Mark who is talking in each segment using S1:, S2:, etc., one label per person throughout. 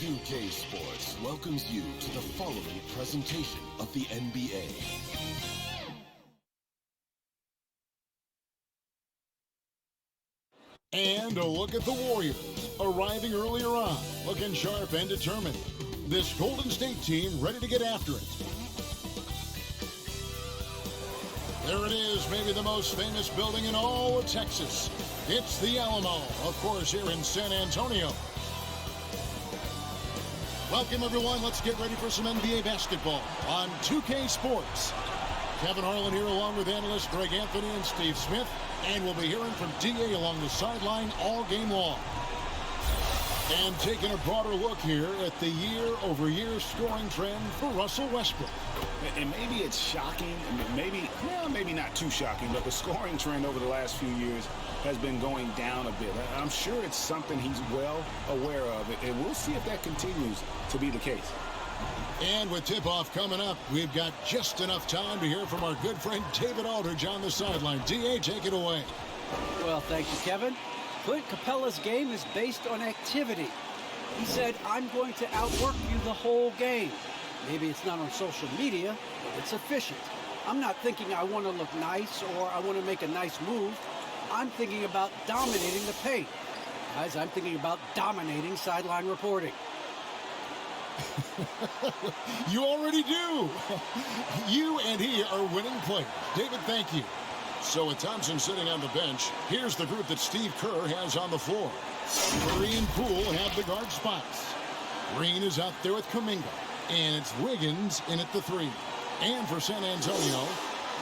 S1: 2K Sports welcomes you to the following presentation of the NBA.
S2: And a look at the Warriors, arriving earlier on, looking sharp and determined. This Golden State team ready to get after it. There it is, maybe the most famous building in all of Texas. It's the Alamo, of course, here in San Antonio. Welcome, everyone. Let's get ready for some NBA basketball on 2K Sports. Kevin Harlan here along with analysts Greg Anthony and Steve Smith. And we'll be hearing from D.A. along the sideline all game long. And taking a broader look here at the year-over-year scoring trend for Russell Westbrook.
S3: And maybe it's shocking, maybe not too shocking, but the scoring trend over the last few years has been going down a bit. I'm sure it's something he's well aware of, and we'll see if that continues to be the case.
S2: And with tip-off coming up, we've got just enough time to hear from our good friend David Aldridge on the sideline. D.A., take it away.
S4: Well, thank you, Kevin. Clint Capella's game is based on activity. He said, I'm going to outwork you the whole game. Maybe it's not on social media, but it's efficient. I'm not thinking I want to look nice or I want to make a nice move. I'm thinking about dominating the paint. Guys, I'm thinking about dominating sideline reporting.
S2: You already do. You and he are winning players. David, thank you. So with Thompson sitting on the bench, here's the group that Steve Kerr has on the floor. Curry and Poole have the guard spots. Green is out there with Kuminga. And it's Wiggins in at the 3. And for San Antonio,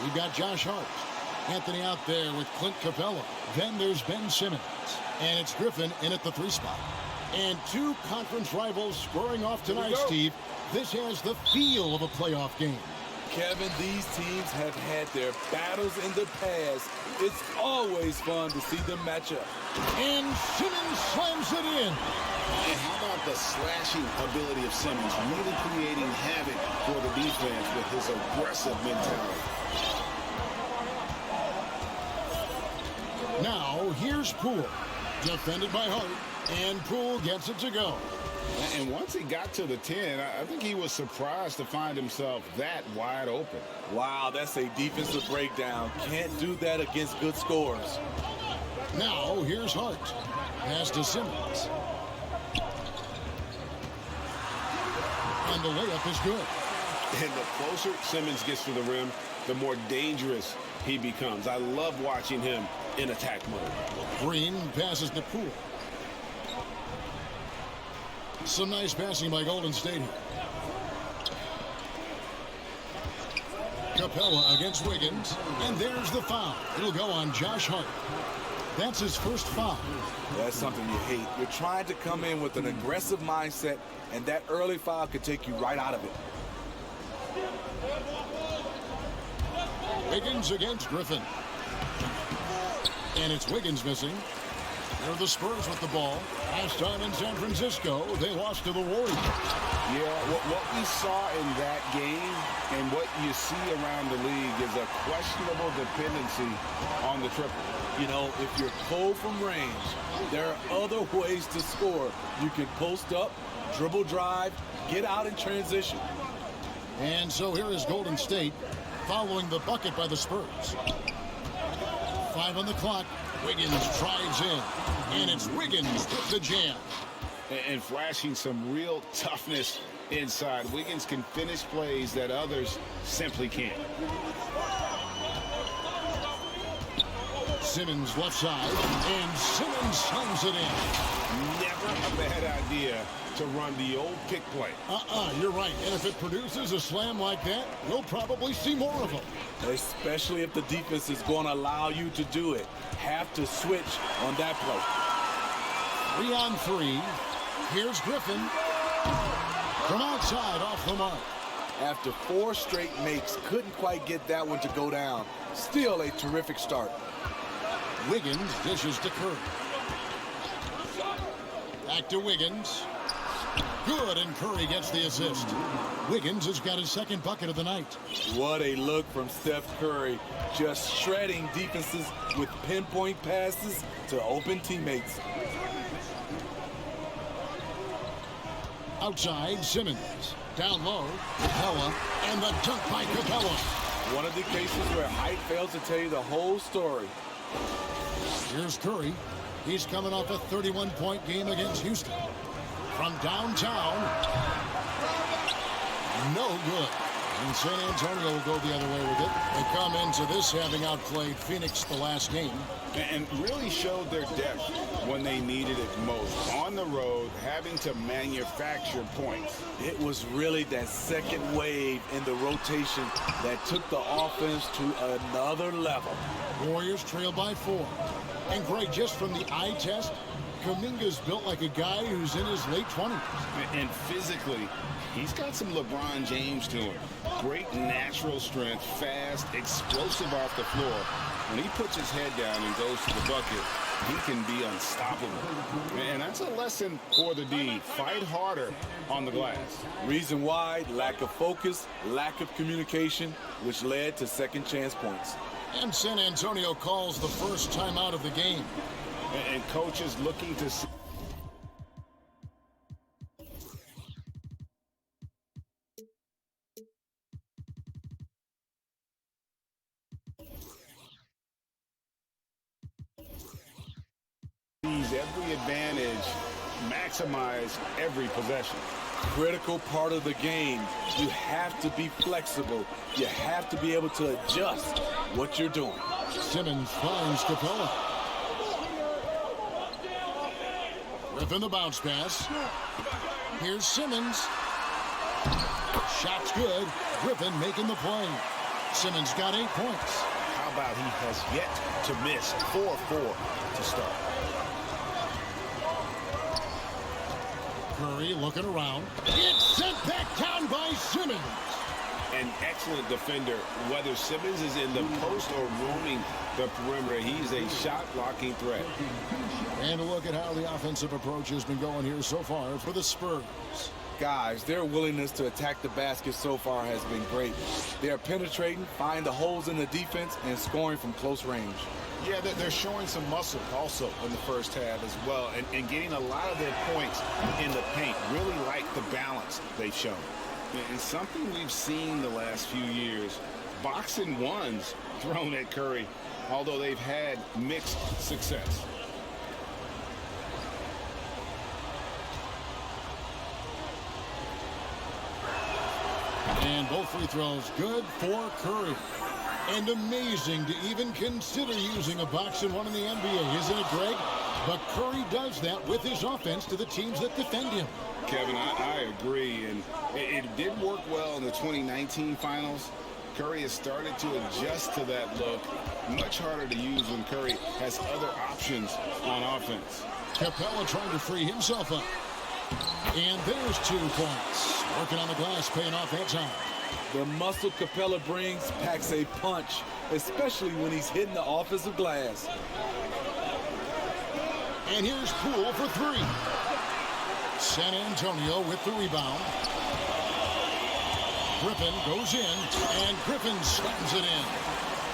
S2: we've got Josh Hart. Anthony out there with Clint Capella. Then there's Ben Simmons. And it's Griffin in at the 3 spot. And two conference rivals scoring off tonight, Steve. This has the feel of a playoff game.
S5: Kevin, these teams have had their battles in the past. It's always fun to see them match up.
S2: And Simmons slams it in.
S3: And how about the slashing ability of Simmons, really creating havoc for the defense with his aggressive mentality.
S2: Now, here's Poole. Defended by Hart. And Poole gets it to go.
S3: And once he got to the 10, I think he was surprised to find himself that wide open.
S5: Wow, that's a defensive breakdown. Can't do that against good scores.
S2: Now, here's Hart. Pass to Simmons. And the layup is good.
S3: And the closer Simmons gets to the rim, the more dangerous he becomes. I love watching him in attack mode.
S2: Green passes to Poole. Some nice passing by Golden State here. Capella against Wiggins. And there's the foul. It'll go on Josh Hart. That's his first foul.
S5: That's something you hate. You're trying to come in with an aggressive mindset, and that early foul could take you right out of it.
S2: Wiggins against Griffin. And it's Wiggins missing. They're the Spurs with the ball. Last time in San Francisco, they lost to the Warriors.
S3: Yeah, what we saw in that game and what you see around the league is a questionable dependency on the triple.
S5: You know, if you're cold from range, there are other ways to score. You can post up, dribble drive, get out in transition.
S2: And so here is Golden State following the bucket by the Spurs. 5 on the clock. Wiggins drives in, and it's Wiggins with the jam.
S3: And flashing some real toughness inside. Wiggins can finish plays that others simply can't.
S2: Simmons left side, and Simmons slams it in.
S3: Never a bad idea to run the old pick play.
S2: You're right. And if it produces a slam like that, we'll probably see more of them.
S5: Especially if the defense is going to allow you to do it. Have to switch on that play.
S2: 3 on 3. Here's Griffin. From outside, off the mark.
S5: After 4 straight makes, couldn't quite get that one to go down. Still a terrific start.
S2: Wiggins dishes to Curry. Back to Wiggins. Good, and Curry gets the assist. Wiggins has got his second bucket of the night.
S5: What a look from Steph Curry. Just shredding defenses with pinpoint passes to open teammates.
S2: Outside, Simmons. Down low, Capella, and the dunk by Capella.
S5: One of the cases where height fails to tell you the whole story.
S2: Here's Curry. He's coming off a 31-point game against Houston. From downtown, no good. And San Antonio will go the other way with it. They come into this having outplayed Phoenix the last game.
S3: And really showed their depth when they needed it most. On the road, having to manufacture points.
S5: It was really that second wave in the rotation that took the offense to another level.
S2: Warriors trail by 4. And Greg, just from the eye test, Kuminga's built like a guy who's in his late 20s.
S3: And physically, he's got some LeBron James to him. Great natural strength, fast, explosive off the floor. When he puts his head down and goes to the bucket, he can be unstoppable. And that's a lesson for the D. Fight harder on the glass.
S5: Reason why, lack of focus, lack of communication, which led to second chance points.
S2: And San Antonio calls the first timeout of the game.
S3: And coaches looking to see. Every advantage, maximize every possession.
S5: Critical part of the game. You have to be flexible. You have to be able to adjust what you're doing.
S2: Simmons finds Capella. Ripping the bounce pass. Here's Simmons. Shot's good. Griffin making the play. Simmons got 8 points.
S3: How about he has yet to miss 4-4 to start.
S2: Curry looking around. It's sent back down by Simmons.
S3: An excellent defender, whether Simmons is in the post or roaming the perimeter. He's a shot-blocking threat.
S2: And a look at how the offensive approach has been going here so far for the Spurs.
S5: Guys, their willingness to attack the basket so far has been great. They are penetrating, finding the holes in the defense, and scoring from close range.
S3: Yeah, they're showing some muscle also in the first half as well, and getting a lot of their points in the paint. Really like the balance they've shown. And something we've seen the last few years, boxing ones thrown at Curry, although they've had mixed success.
S2: And both free throws good for Curry. And amazing to even consider using a boxing one in the NBA, isn't it, Greg? But Curry does that with his offense to the teams that defend him.
S3: Kevin, I agree, and it did work well in the 2019 finals. Curry has started to adjust to that look. Much harder to use when Curry has other options on offense.
S2: Capella trying to free himself up. And there's 2 points. Working on the glass, paying off that time.
S5: The muscle Capella brings packs a punch, especially when he's hitting the offensive glass.
S2: And here's Poole for 3. San Antonio with the rebound. Griffin goes in, and Griffin slams it in.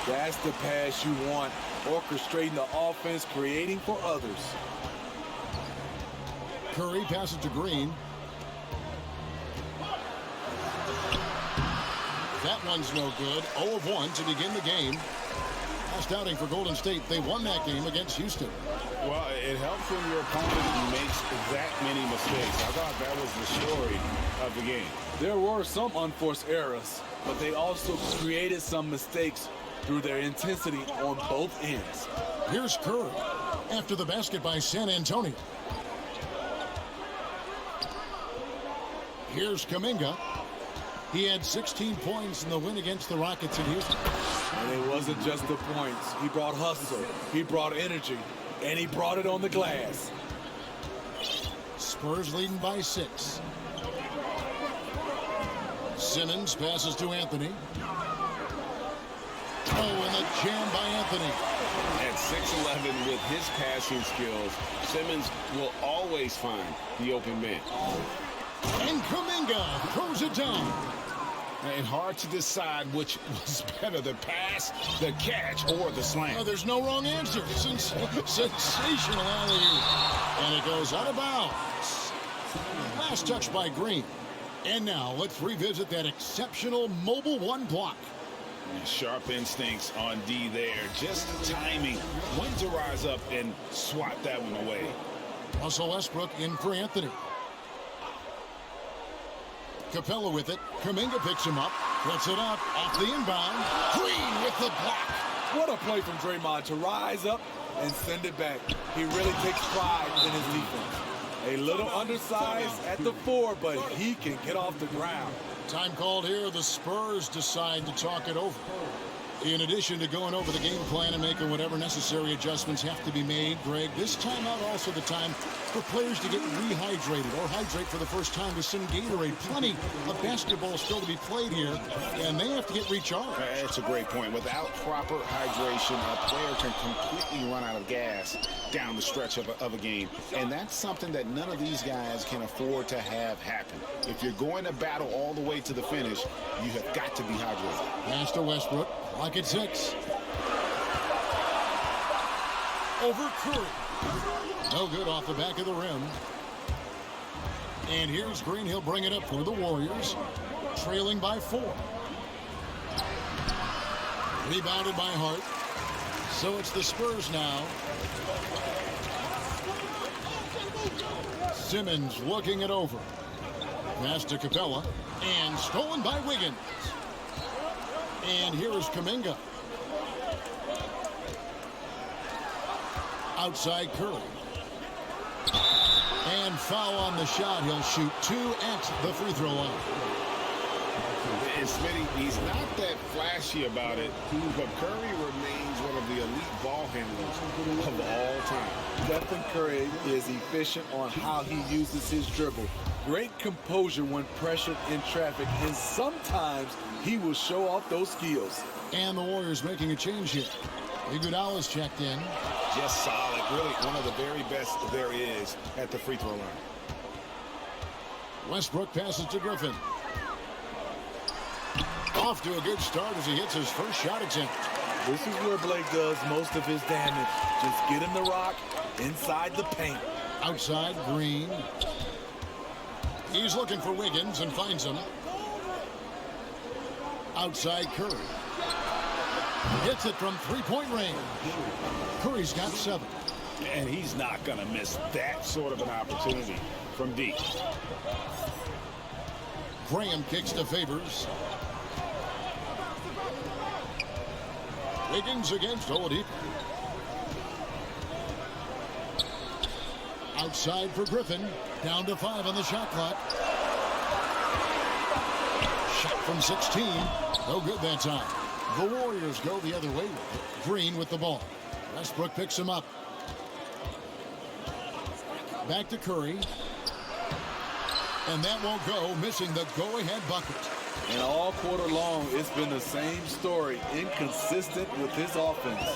S5: That's the pass you want, orchestrating the offense, creating for others.
S2: Curry passes to Green. That one's no good. 0 of 1 to begin the game. Last outing for Golden State. They won that game against Houston.
S3: Well, it helps when your opponent makes that many mistakes. I thought that was the story of the game.
S5: There were some unforced errors, but they also created some mistakes through their intensity on both ends.
S2: Here's Curry after the basket by San Antonio. Here's Kuminga. He had 16 points in the win against the Rockets in Houston.
S5: And it wasn't just the points. He brought hustle, he brought energy, and he brought it on the glass.
S2: Spurs leading by 6. Simmons passes to Anthony. Oh, and the jam by Anthony.
S3: At 6'11" with his passing skills, Simmons will always find the open man.
S2: And Kuminga throws it down.
S3: And hard to decide which was better, the pass, the catch, or the slam.
S2: Oh, there's no wrong answer. Sensational alley-oop. And it goes out of bounds. Last touch by Green. And now let's revisit that exceptional mobile one block.
S3: Sharp instincts on D there. Just timing when to rise up and swat that one away.
S2: Russell Westbrook in for Anthony. Capella with it. Kuminga picks him up. Puts it up. Off the inbound. Green with the block.
S5: What a play from Draymond to rise up and send it back. He really takes pride in his defense. A little undersized at the 4, but he can get off the ground.
S2: Time called here. The Spurs decide to talk it over. In addition to going over the game plan and making whatever necessary adjustments have to be made, Greg, this timeout also the time for players to get rehydrated or hydrate for the first time with some Gatorade. Plenty of basketball still to be played here, and they have to get recharged.
S3: That's a great point. Without proper hydration, a player can completely run out of gas down the stretch of a game, and that's something that none of these guys can afford to have happen. If you're going to battle all the way to the finish, you have got to be hydrated.
S2: Pass to Westbrook. Lock at 6. Over Curry. No good off the back of the rim. And here's Green. He'll bring it up for the Warriors. Trailing by 4. Rebounded by Hart. So it's the Spurs now. Simmons looking it over. Pass to Capella. And stolen by Wiggins. And here is Kuminga. Outside Curry. And foul on the shot. He'll shoot 2 at the free throw line.
S3: And Smitty, he's not that flashy about it, but Curry remains one of the elite ball handlers of all time.
S5: Stephen Curry is efficient on how he uses his dribble. Great composure when pressured in traffic, and sometimes he will show off those skills.
S2: And the Warriors making a change here. Iguodala's checked in.
S3: Just solid. Really one of the very best there is at the free throw line.
S2: Westbrook passes to Griffin. Off to a good start as he hits his first shot attempt.
S5: This is where Blake does most of his damage. Just get him the rock inside the paint.
S2: Outside Green. He's looking for Wiggins and finds him. Outside Curry. Hits it from three-point range. Curry's got 7.
S3: And he's not going to miss that sort of an opportunity from deep.
S2: Graham kicks to Favors. Wiggins against Oladipo. Outside for Griffin. Down to 5 on the shot clock. Shot from 16. No good that time. The Warriors go the other way with it. Green with the ball. Westbrook picks him up. Back to Curry. And that won't go, missing the go-ahead bucket.
S5: And all quarter long, it's been the same story. Inconsistent with his offense.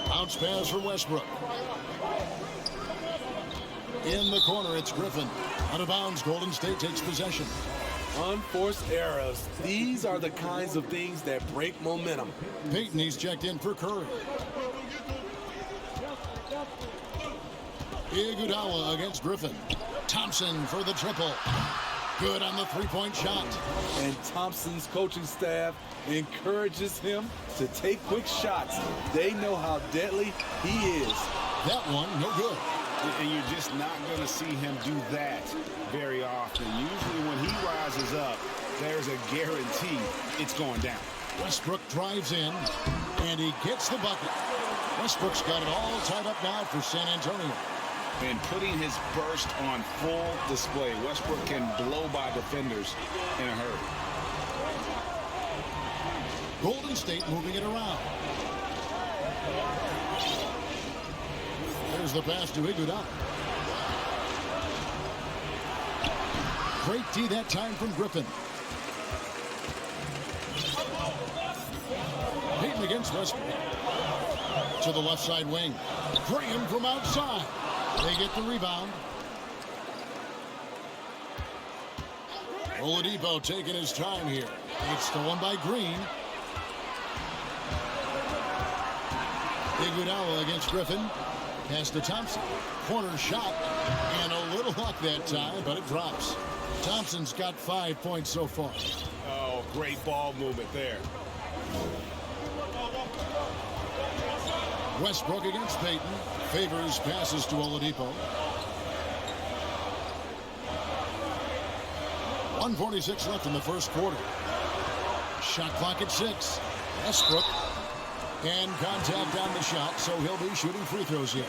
S2: Bounce pass for Westbrook. In the corner, it's Griffin. Out of bounds, Golden State takes possession.
S5: Unforced errors. These are the kinds of things that break momentum.
S2: Payton, he's checked in for Curry. Iguodala against Griffin. Thompson for the triple. Good on the three-point shot.
S5: And Thompson's coaching staff encourages him to take quick shots. They know how deadly he is.
S2: That one, no good.
S3: And you're just not going to see him do that very often. Usually when he rises up, there's a guarantee it's going down.
S2: Westbrook drives in, and he gets the bucket. Westbrook's got it all tied up now for San Antonio.
S3: And putting his burst on full display. Westbrook can blow by defenders in a hurry.
S2: Golden State moving it around. There's the pass to Iguodala. Great D that time from Griffin. Payton against Westbrook. To the left side wing. Graham from outside. They get the rebound. Oladipo taking his time here. It's stolen by Green. Iguodala against Griffin. Pass to Thompson. Corner shot. And a little No luck that time, but it drops. Thompson's got 5 points so far.
S3: Oh, great ball movement there.
S2: Westbrook against Payton. Favors passes to Oladipo. 1:46 left in the first quarter. Shot clock at 6. Westbrook. And contact on the shot, so he'll be shooting free throws here.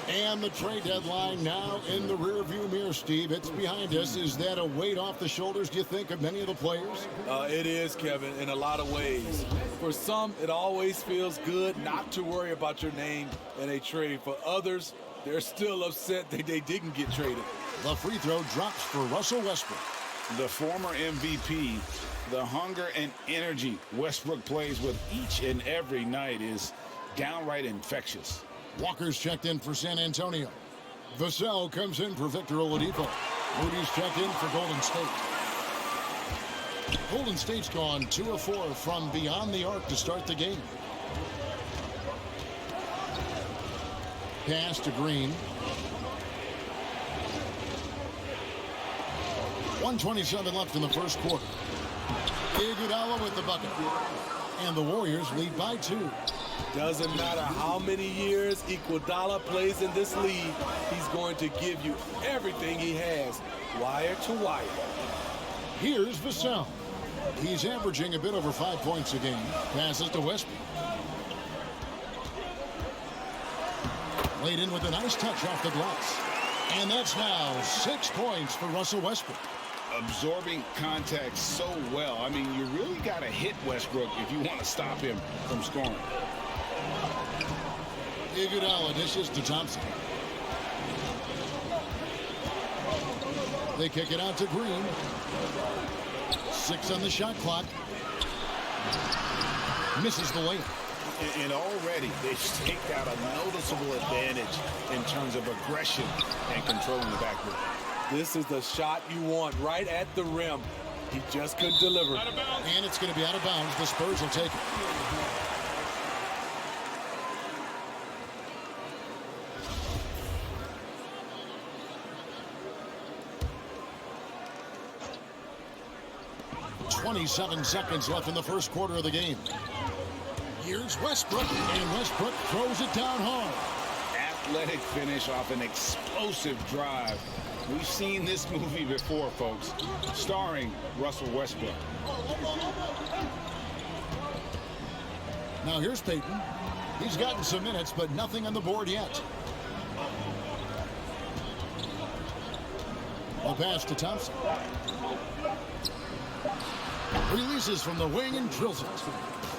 S2: And the trade deadline now in the rearview mirror, Steve. It's behind us. Is that a weight off the shoulders, do you think, of many of the players?
S5: It is, Kevin, in a lot of ways. For some, it always feels good not to worry about your name in a trade. For others, they're still upset that they didn't get traded.
S2: The free throw drops for Russell Westbrook.
S3: The former MVP, the hunger and energy Westbrook plays with each and every night is downright infectious.
S2: Walker's checked in for San Antonio. Vassell comes in for Victor Oladipo. Moody's checked in for Golden State. Golden State's gone 2 of 4 from beyond the arc to start the game. Pass to Green. 1:27 left in the first quarter. Iguodala with the bucket. And the Warriors lead by 2.
S5: Doesn't matter how many years Iguodala plays in this league, he's going to give you everything he has, wire to wire.
S2: Here's Vassell. He's averaging a bit over 5 points a game. Passes to Westbrook. Laid in with a nice touch off the glass. And that's now 6 points for Russell Westbrook.
S3: Absorbing contact so well. I mean, you really got to hit Westbrook if you want to stop him from scoring.
S2: Iguodala dishes to Thompson. They kick it out to Green. 6 on the shot clock. Misses the layup.
S3: And already they've staked out a noticeable advantage in terms of aggression and controlling the backboard.
S5: This is the shot you want right at the rim. He just couldn't deliver.
S2: And it's going to be out of bounds. The Spurs will take it. .27 seconds left in the first quarter of the game. Here's Westbrook, and Westbrook throws it down hard.
S3: Athletic finish off an explosive drive. We've seen this movie before, folks, starring Russell Westbrook.
S2: Now here's Payton. He's gotten some minutes, but nothing on the board yet. A pass to Thompson. Releases from the wing and drills it.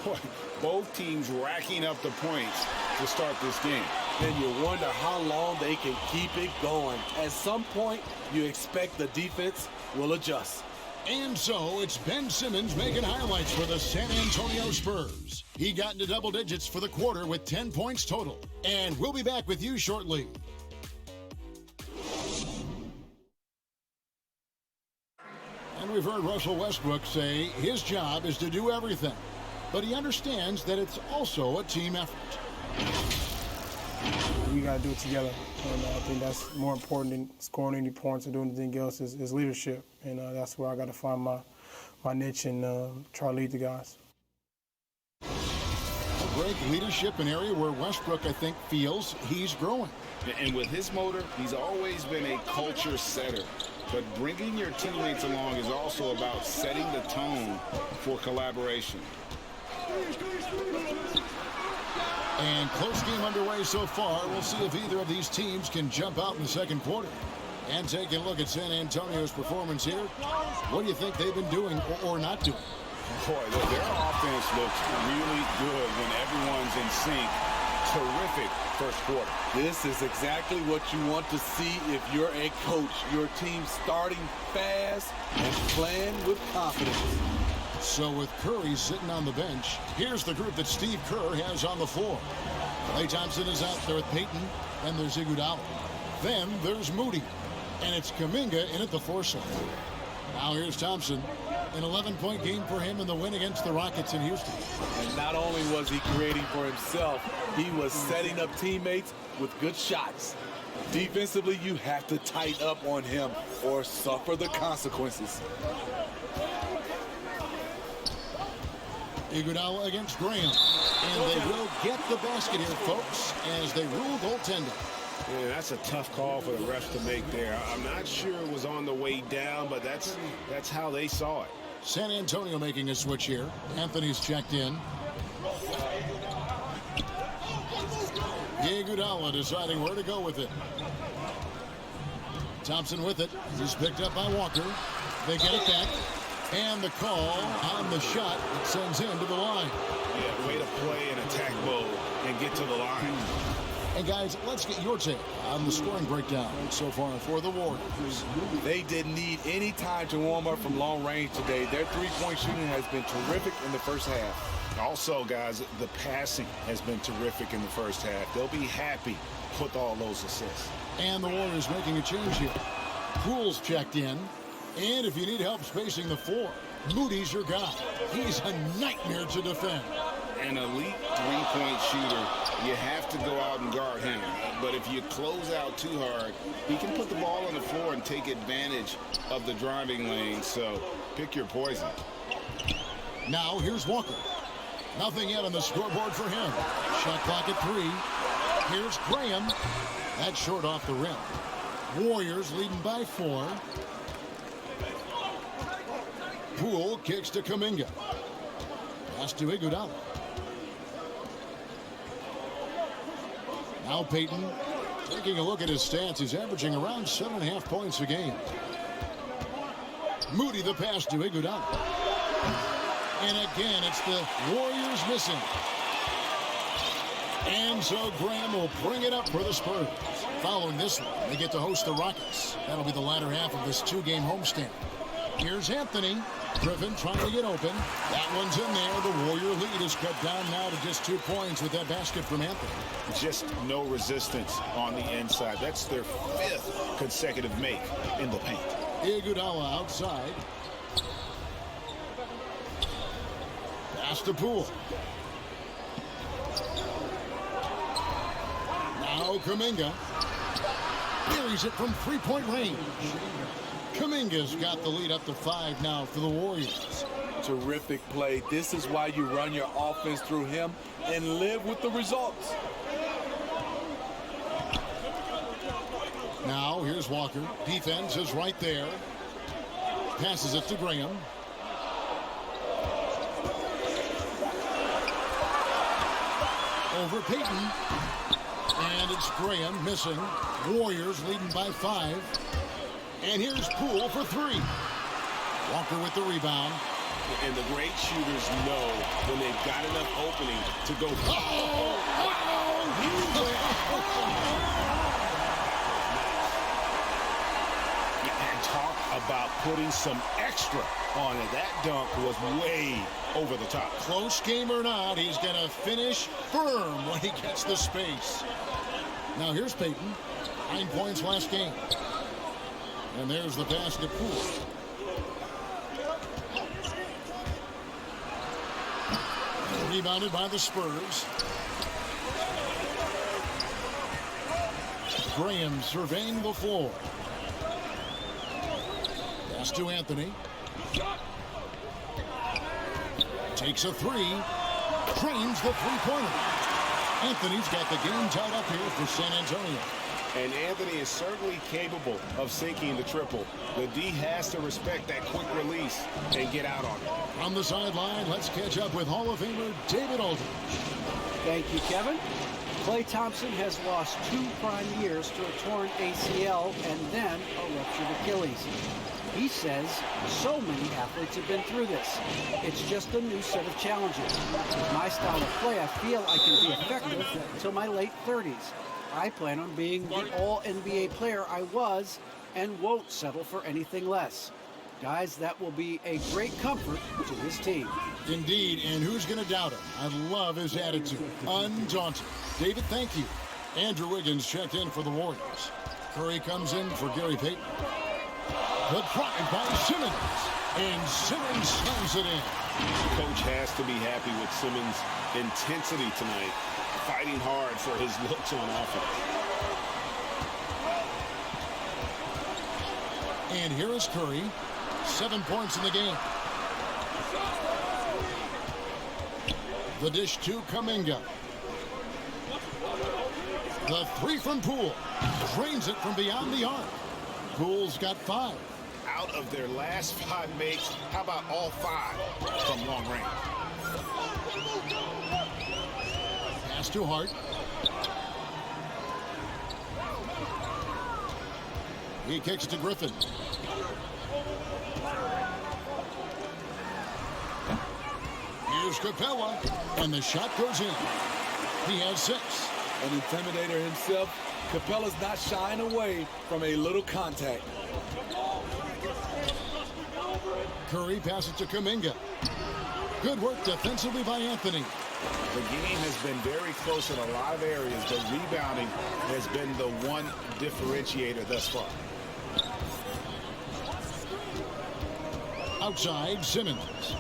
S3: Boy, both teams racking up the points to start this game.
S5: Then you wonder how long they can keep it going. At some point, you expect the defense will adjust.
S2: And so it's Ben Simmons making highlights for the San Antonio Spurs. He got into double digits for the quarter with 10 points total. And we'll be back with you shortly. And we've heard Russell Westbrook say his job is to do everything. But he understands that it's also a team effort.
S6: We got to do it together. And I think that's more important than scoring any points or doing anything else is leadership. And that's where I got to find my niche and try to lead the guys.
S2: Great leadership, an area where Westbrook, I think, feels he's growing.
S3: And with his motor, he's always been a culture setter. But bringing your teammates along is also about setting the tone for collaboration.
S2: And close game underway so far. We'll see if either of these teams can jump out in the second quarter. And taking a look at San Antonio's performance here, what do you think they've been doing or not doing?
S3: Boy, their offense looks really good when everyone's in sync. Terrific first quarter.
S5: This is exactly what you want to see if you're a coach. Your team starting fast and playing with confidence.
S2: So with Curry sitting on the bench, here's the group that Steve Kerr has on the floor. Klay Thompson is out there with Payton, and there's Iguodala. Then there's Moody, and it's Kuminga in at the 4 slot. Now here's Thompson. An 11-point game for him in the win against the Rockets in Houston.
S5: And not only was he creating for himself, he was setting up teammates with good shots. Defensively, you have to tighten up on him or suffer the consequences.
S2: Iguodala against Graham. And they will get the basket here, folks, as they rule goaltending.
S3: Yeah, that's a tough call for the refs to make there. I'm not sure it was on the way down, but that's how they saw it.
S2: San Antonio making a switch here. Anthony's checked in. Iguodala deciding where to go with it. Thompson with it. He's picked up by Walker. They get it back. And the call on the shot that sends him to the line.
S3: Yeah, way to play in attack mode and get to the line.
S2: And guys, let's get your take on the scoring breakdown so far for the Warriors.
S5: They didn't need any time to warm up from long range today. Their three-point shooting has been terrific in the first half.
S3: Also, guys, the passing has been terrific in the first half. They'll be happy with all those assists.
S2: And the Warriors making a change here. Poole's checked in. And if you need help spacing the floor, Moody's your guy. He's a nightmare to defend.
S3: An elite three-point shooter, you have to go out and guard him. But if you close out too hard, he can put the ball on the floor and take advantage of the driving lane. So pick your poison.
S2: Now here's Walker. Nothing yet on the scoreboard for him. Shot clock at 3. Here's Graham. That's short off the rim. Warriors leading by 4. Poole kicks to Kuminga. Pass to Iguodala. Now Payton, taking a look at his stats, he's averaging around 7.5 points a game. Moody the pass to Iguodala. And again, it's the Warriors missing. And so Graham will bring it up for the Spurs. Following this one, they get to host the Rockets. That'll be the latter half of this 2-game homestand. Here's Anthony. Griffin trying to get open. That one's in there. The Warrior lead is cut down now to just 2 points with that basket from Anthony.
S3: Just no resistance on the inside. That's their 5th consecutive make in the paint.
S2: Iguodala outside. Pass to Poole. Now Kuminga. Buries it from 3-point range. Kuminga's got the lead up to 5 now for the Warriors.
S5: Terrific play. This is why you run your offense through him and live with the results.
S2: Now here's Walker. Defense is right there. Passes it to Graham. Over Payton. And it's Graham missing. Warriors leading by 5. And here's Poole for 3. Walker with the rebound.
S3: And the great shooters know when they've got enough opening to go. And talk about putting some extra on it. That dunk was way over the top.
S2: Close game or not, he's going to finish firm when he gets the space. Now here's Payton. 9 points last game. And there's the pass to Poole. Rebounded by the Spurs. Graham surveying the floor. Pass to Anthony. Takes a 3. Drains the three-pointer. Anthony's got the game tied up here for San Antonio.
S3: And Anthony is certainly capable of sinking the triple. The D has to respect that quick release and get out on it.
S2: On the sideline, let's catch up with Hall of Famer David Aldridge.
S4: Thank you, Kevin. Klay Thompson has lost 2 prime years to a torn ACL and then a ruptured Achilles. He says so many athletes have been through this. It's just a new set of challenges. With my style of play, I feel I can be effective until my late 30s. I plan on being the all-NBA player I was and won't settle for anything less. Guys, that will be a great comfort to his team.
S2: Indeed, and who's going to doubt him? I love his attitude. Undaunted. David, thank you. Andrew Wiggins checked in for the Warriors. Curry comes in for Gary Payton. The drive by Simmons. And Simmons slams it in.
S3: Coach has to be happy with Simmons' intensity tonight, fighting hard for his looks on offense.
S2: And here is Curry. 7 points in the game. The dish to Kuminga. The three from Poole. Drains it from beyond the arc. Poole's got 5.
S3: Out of their last 5 makes, how about all 5 from long range?
S2: Pass to Hart. He kicks to Griffin. Here's Capella, and the shot goes in. He has 6.
S5: An intimidator himself, Capella's not shying away from a little contact.
S2: Curry passes to Kuminga. Good work defensively by Anthony.
S3: The game has been very close in a lot of areas, but rebounding has been the one differentiator thus far.
S2: Outside, Simmons.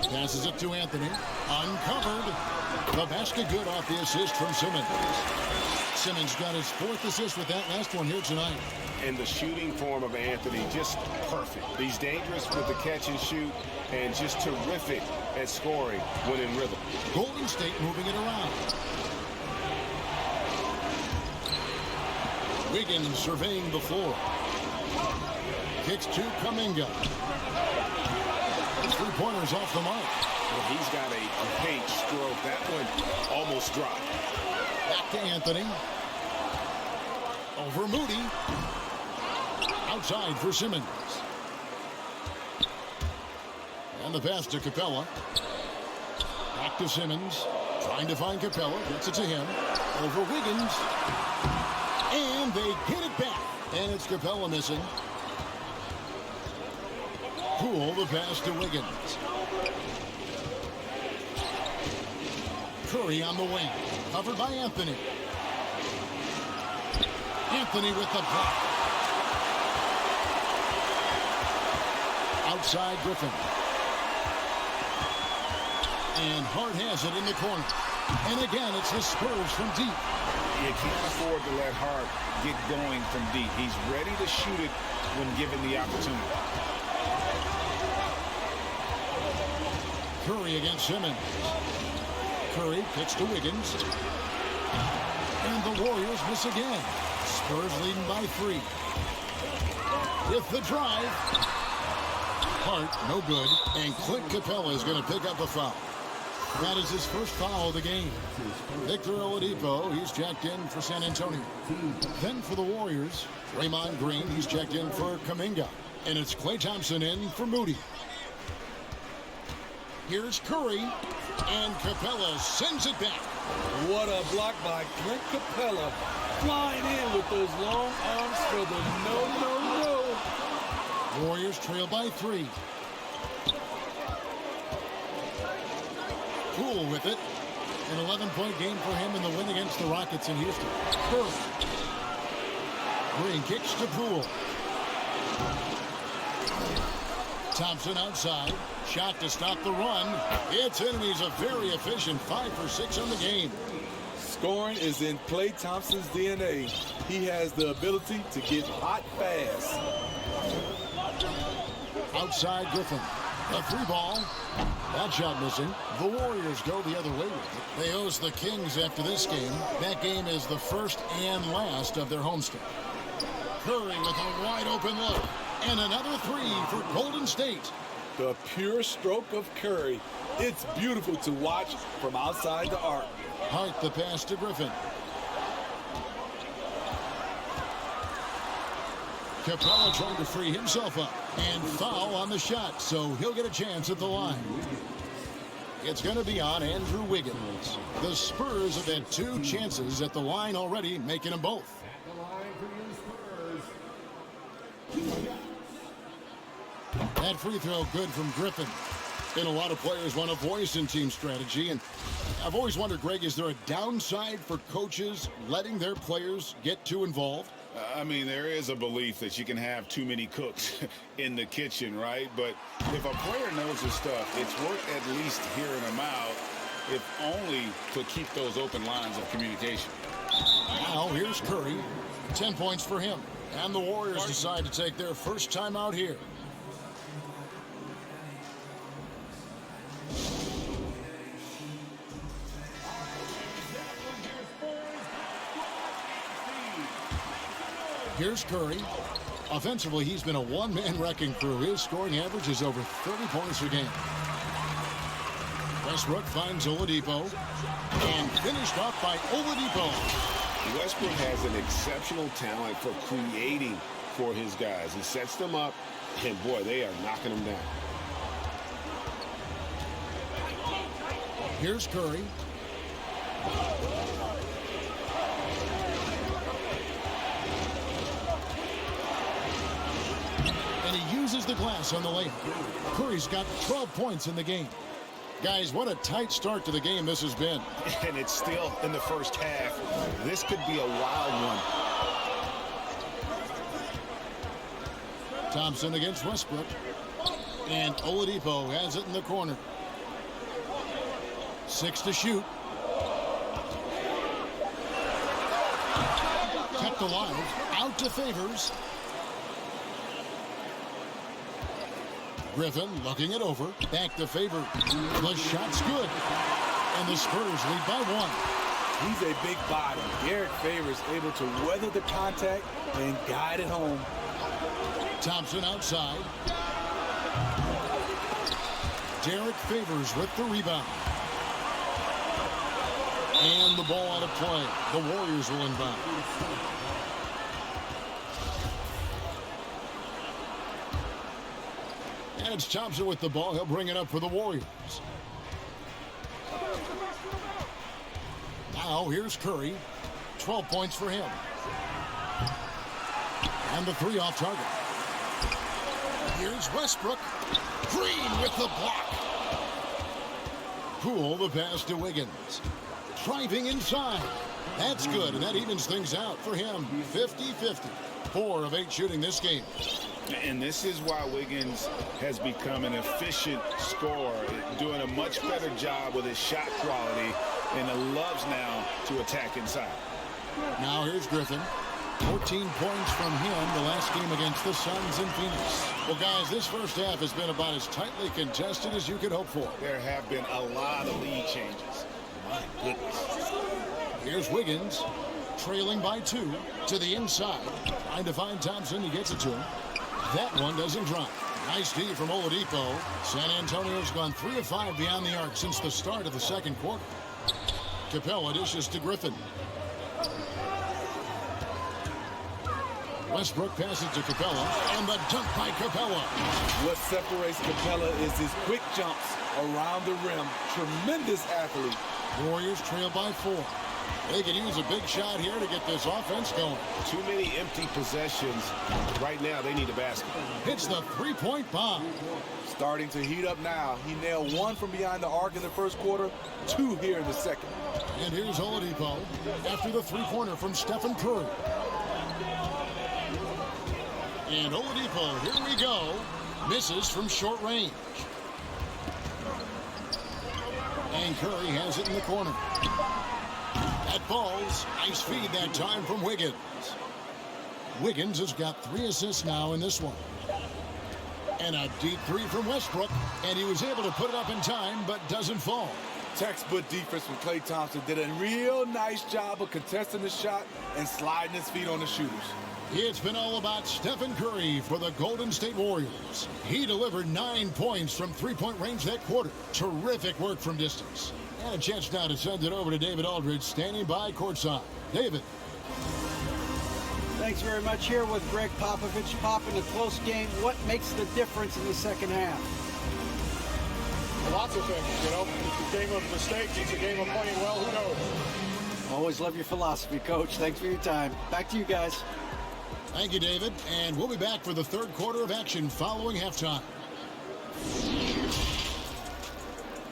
S2: Passes it to Anthony. Uncovered. The basket good off the assist from Simmons. Simmons got his 4th assist with that last one here tonight.
S3: And the shooting form of Anthony, just perfect. He's dangerous with the catch and shoot, and just terrific at scoring when in rhythm.
S2: Golden State moving it around. Wiggins surveying the floor. Kicks to Kuminga. 3-pointers off the mark.
S3: Well, he's got a paint stroke. That one almost dropped.
S2: Back to Anthony. Over Moody. Outside for Simmons. And the pass to Capella. Back to Simmons. Trying to find Capella. Gets it to him. Over Wiggins. And they get it back. And it's Capella missing. Poole the pass to Wiggins. Curry on the wing. Covered by Anthony. Anthony with the block. Outside Griffin. And Hart has it in the corner. And again, it's the Spurs from deep.
S3: You can't afford to let Hart get going from deep. He's ready to shoot it when given the opportunity.
S2: Curry against Simmons. Curry kicks to Wiggins. And the Warriors miss again. Spurs leading by 3. With the drive. Hart, no good. And Clint Capella is going to pick up a foul. That is his first foul of the game. Victor Oladipo, he's checked in for San Antonio. Then for the Warriors, Draymond Green, he's checked in for Kuminga. And it's Klay Thompson in for Moody. Here's Curry, and Capella sends it back.
S5: What a block by Clint Capella. Flying in with those long arms for the no.
S2: Warriors trail by 3. Poole with it. An 11-point game for him in the win against the Rockets in Houston. Curry. Green kicks to Poole. Thompson outside. Shot to stop the run. It's in, and he's a very efficient 5 for 6 on the game.
S5: Scoring is in Klay Thompson's DNA. He has the ability to get hot fast.
S2: Outside Griffin. A 3 ball. That shot missing. The Warriors go the other way with it. They host the Kings after this game. That game is the first and last of their homestand. Curry with a wide open look. And another 3 for Golden State.
S5: The pure stroke of Curry. It's beautiful to watch from outside the arc.
S2: Hart the pass to Griffin. Capella trying to free himself up. And foul on the shot, so he'll get a chance at the line. It's going to be on Andrew Wiggins. The Spurs have had 2 chances at the line already, making them both. That free throw good from Griffin. And a lot of players want a voice in team strategy. And I've always wondered, Greg, is there a downside for coaches letting their players get too involved?
S3: I mean, there is a belief that you can have too many cooks in the kitchen, right? But if a player knows his stuff, it's worth at least hearing him out, if only to keep those open lines of communication.
S2: Now here's Curry. 10 points for him. And the Warriors decide to take their first time out here. Here's Curry. Offensively, he's been a one-man wrecking crew. His scoring average is over 30 points a game. Westbrook finds Oladipo. And finished off by Oladipo.
S7: Westbrook has an exceptional talent for creating for his guys. He sets them up, and boy, they are knocking them down.
S2: Here's Curry. And he uses the glass on the layup. Curry's got 12 points in the game. Guys, what a tight start to the game this has been.
S7: And it's still in the first half. This could be a wild one.
S2: Thompson against Westbrook. And Oladipo has it in the corner. 6 to shoot. Kept alive. Out to Favors. Griffin looking it over. Back to Favors. The shot's good. And the Spurs lead by 1.
S5: He's a big body. Derek Favors able to weather the contact and guide it home.
S2: Thompson outside. Derek Favors with the rebound. And the ball out of play. The Warriors will inbound. And it's Thompson with the ball. He'll bring it up for the Warriors. Now here's Curry. 12 points for him. And the 3 off target. Here's Westbrook. Green with the block. Poole the pass to Wiggins. Driving inside. That's good, and that evens things out for him. 50-50. 4 of 8 shooting this game.
S3: And this is why Wiggins has become an efficient scorer, doing a much better job with his shot quality, and loves now to attack inside.
S2: Now here's Griffin. 14 points from him the last game against the Suns in Phoenix. Well, guys, this first half has been about as tightly contested as you could hope for.
S3: There have been a lot of lead changes. My goodness.
S2: Here's Wiggins, trailing by 2 to the inside. Trying to find Thompson. He gets it to him. That one doesn't drop. Nice D from Oladipo. San Antonio's gone 3 of 5 beyond the arc since the start of the second quarter. Capella dishes to Griffin. Westbrook passes to Capella, and the dunk by Capella.
S5: What separates Capella is his quick jumps around the rim. Tremendous athlete.
S2: Warriors trail by 4. They could use a big shot here to get this offense going.
S7: Too many empty possessions. Right now, they need a basket.
S2: Hits the three-point bomb.
S5: Starting to heat up now. He nailed 1 from behind the arc in the first quarter, 2 here in the second.
S2: And here's Oladipo after the three-pointer from Stephen Curry. And Oladipo, here we go, misses from short range. And Curry has it in the corner. That falls. Nice feed that time from Wiggins. Wiggins has got 3 assists now in this one. And a deep 3 from Westbrook. And he was able to put it up in time, but doesn't fall.
S5: Textbook defense from Klay Thompson. Did a real nice job of contesting the shot and sliding his feet on the shooters.
S2: It's been all about Stephen Curry for the Golden State Warriors. He delivered 9 points from three-point range that quarter. Terrific work from distance. And a chance now to send it over to David Aldridge, standing by courtside. David.
S4: Thanks very much. Here with Greg Popovich. Pop, in a close game, what makes the difference in the second half?
S8: Lots of things, you know. It's a game of mistakes. It's a game of playing well. Who knows?
S4: Always love your philosophy, Coach. Thanks for your time. Back to you guys.
S2: Thank you, David. And we'll be back for the third quarter of action following halftime.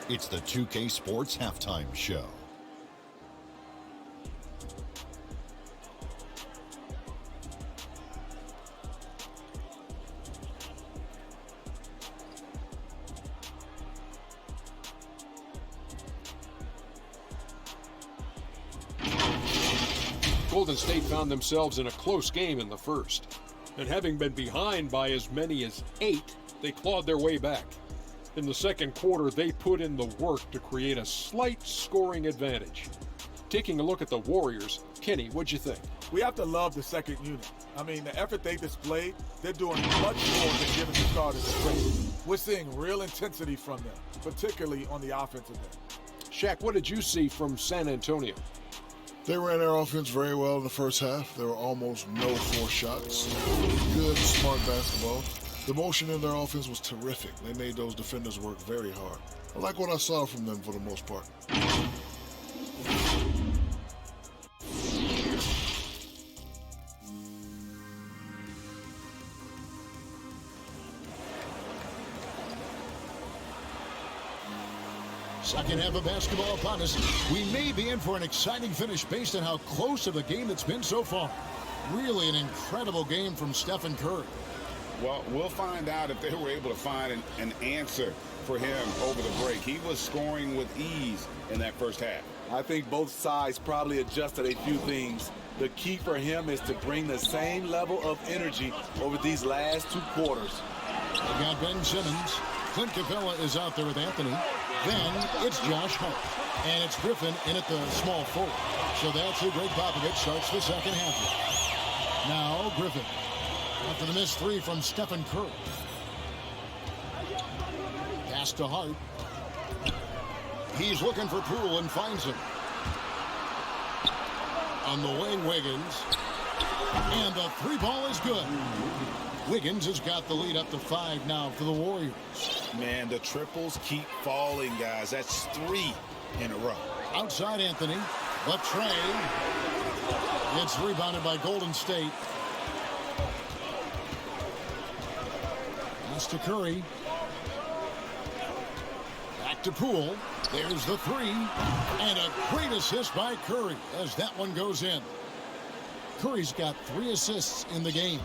S1: It's the 2K Sports Halftime Show.
S9: Golden State found themselves in a close game in the first. And having been behind by as many as 8, they clawed their way back. In the second quarter, they put in the work to create a slight scoring advantage. Taking a look at the Warriors, Kenny, what'd you think?
S5: We have to love the second unit. I mean, the effort they displayed, they're doing much more than giving the starters a break. We're seeing real intensity from them, particularly on the offensive end.
S9: Shaq, what did you see from San Antonio?
S10: They ran their offense very well in the first half. There were almost no forced shots. Good, smart basketball. The motion in their offense was terrific. They made those defenders work very hard. I like what I saw from them for the most part.
S2: Second half of basketball upon us. We may be in for an exciting finish based on how close of a game it's been so far. Really an incredible game from Stephen Curry.
S3: Well, we'll find out if they were able to find an answer for him over the break. He was scoring with ease in that first half.
S5: I think both sides probably adjusted a few things. The key for him is to bring the same level of energy over these last 2 quarters.
S2: They've got Ben Simmons. Clint Capella is out there with Anthony. Then it's Josh Hart. And it's Griffin in at the small forward. So that's who Greg Popovich starts the second half with. Now Griffin. After the missed 3 from Stephen Curry. Pass to Hart. He's looking for Poole and finds him. On the wing, Wiggins. And the 3 ball is good. Wiggins has got the lead up to 5 now for the Warriors.
S3: Man, the triples keep falling, guys. That's 3 in a row.
S2: Outside Anthony. But Trey. It's rebounded by Golden State. Pass to Curry. Back to Poole. There's the 3. And a great assist by Curry as that one goes in. Curry's got 3 assists in the game.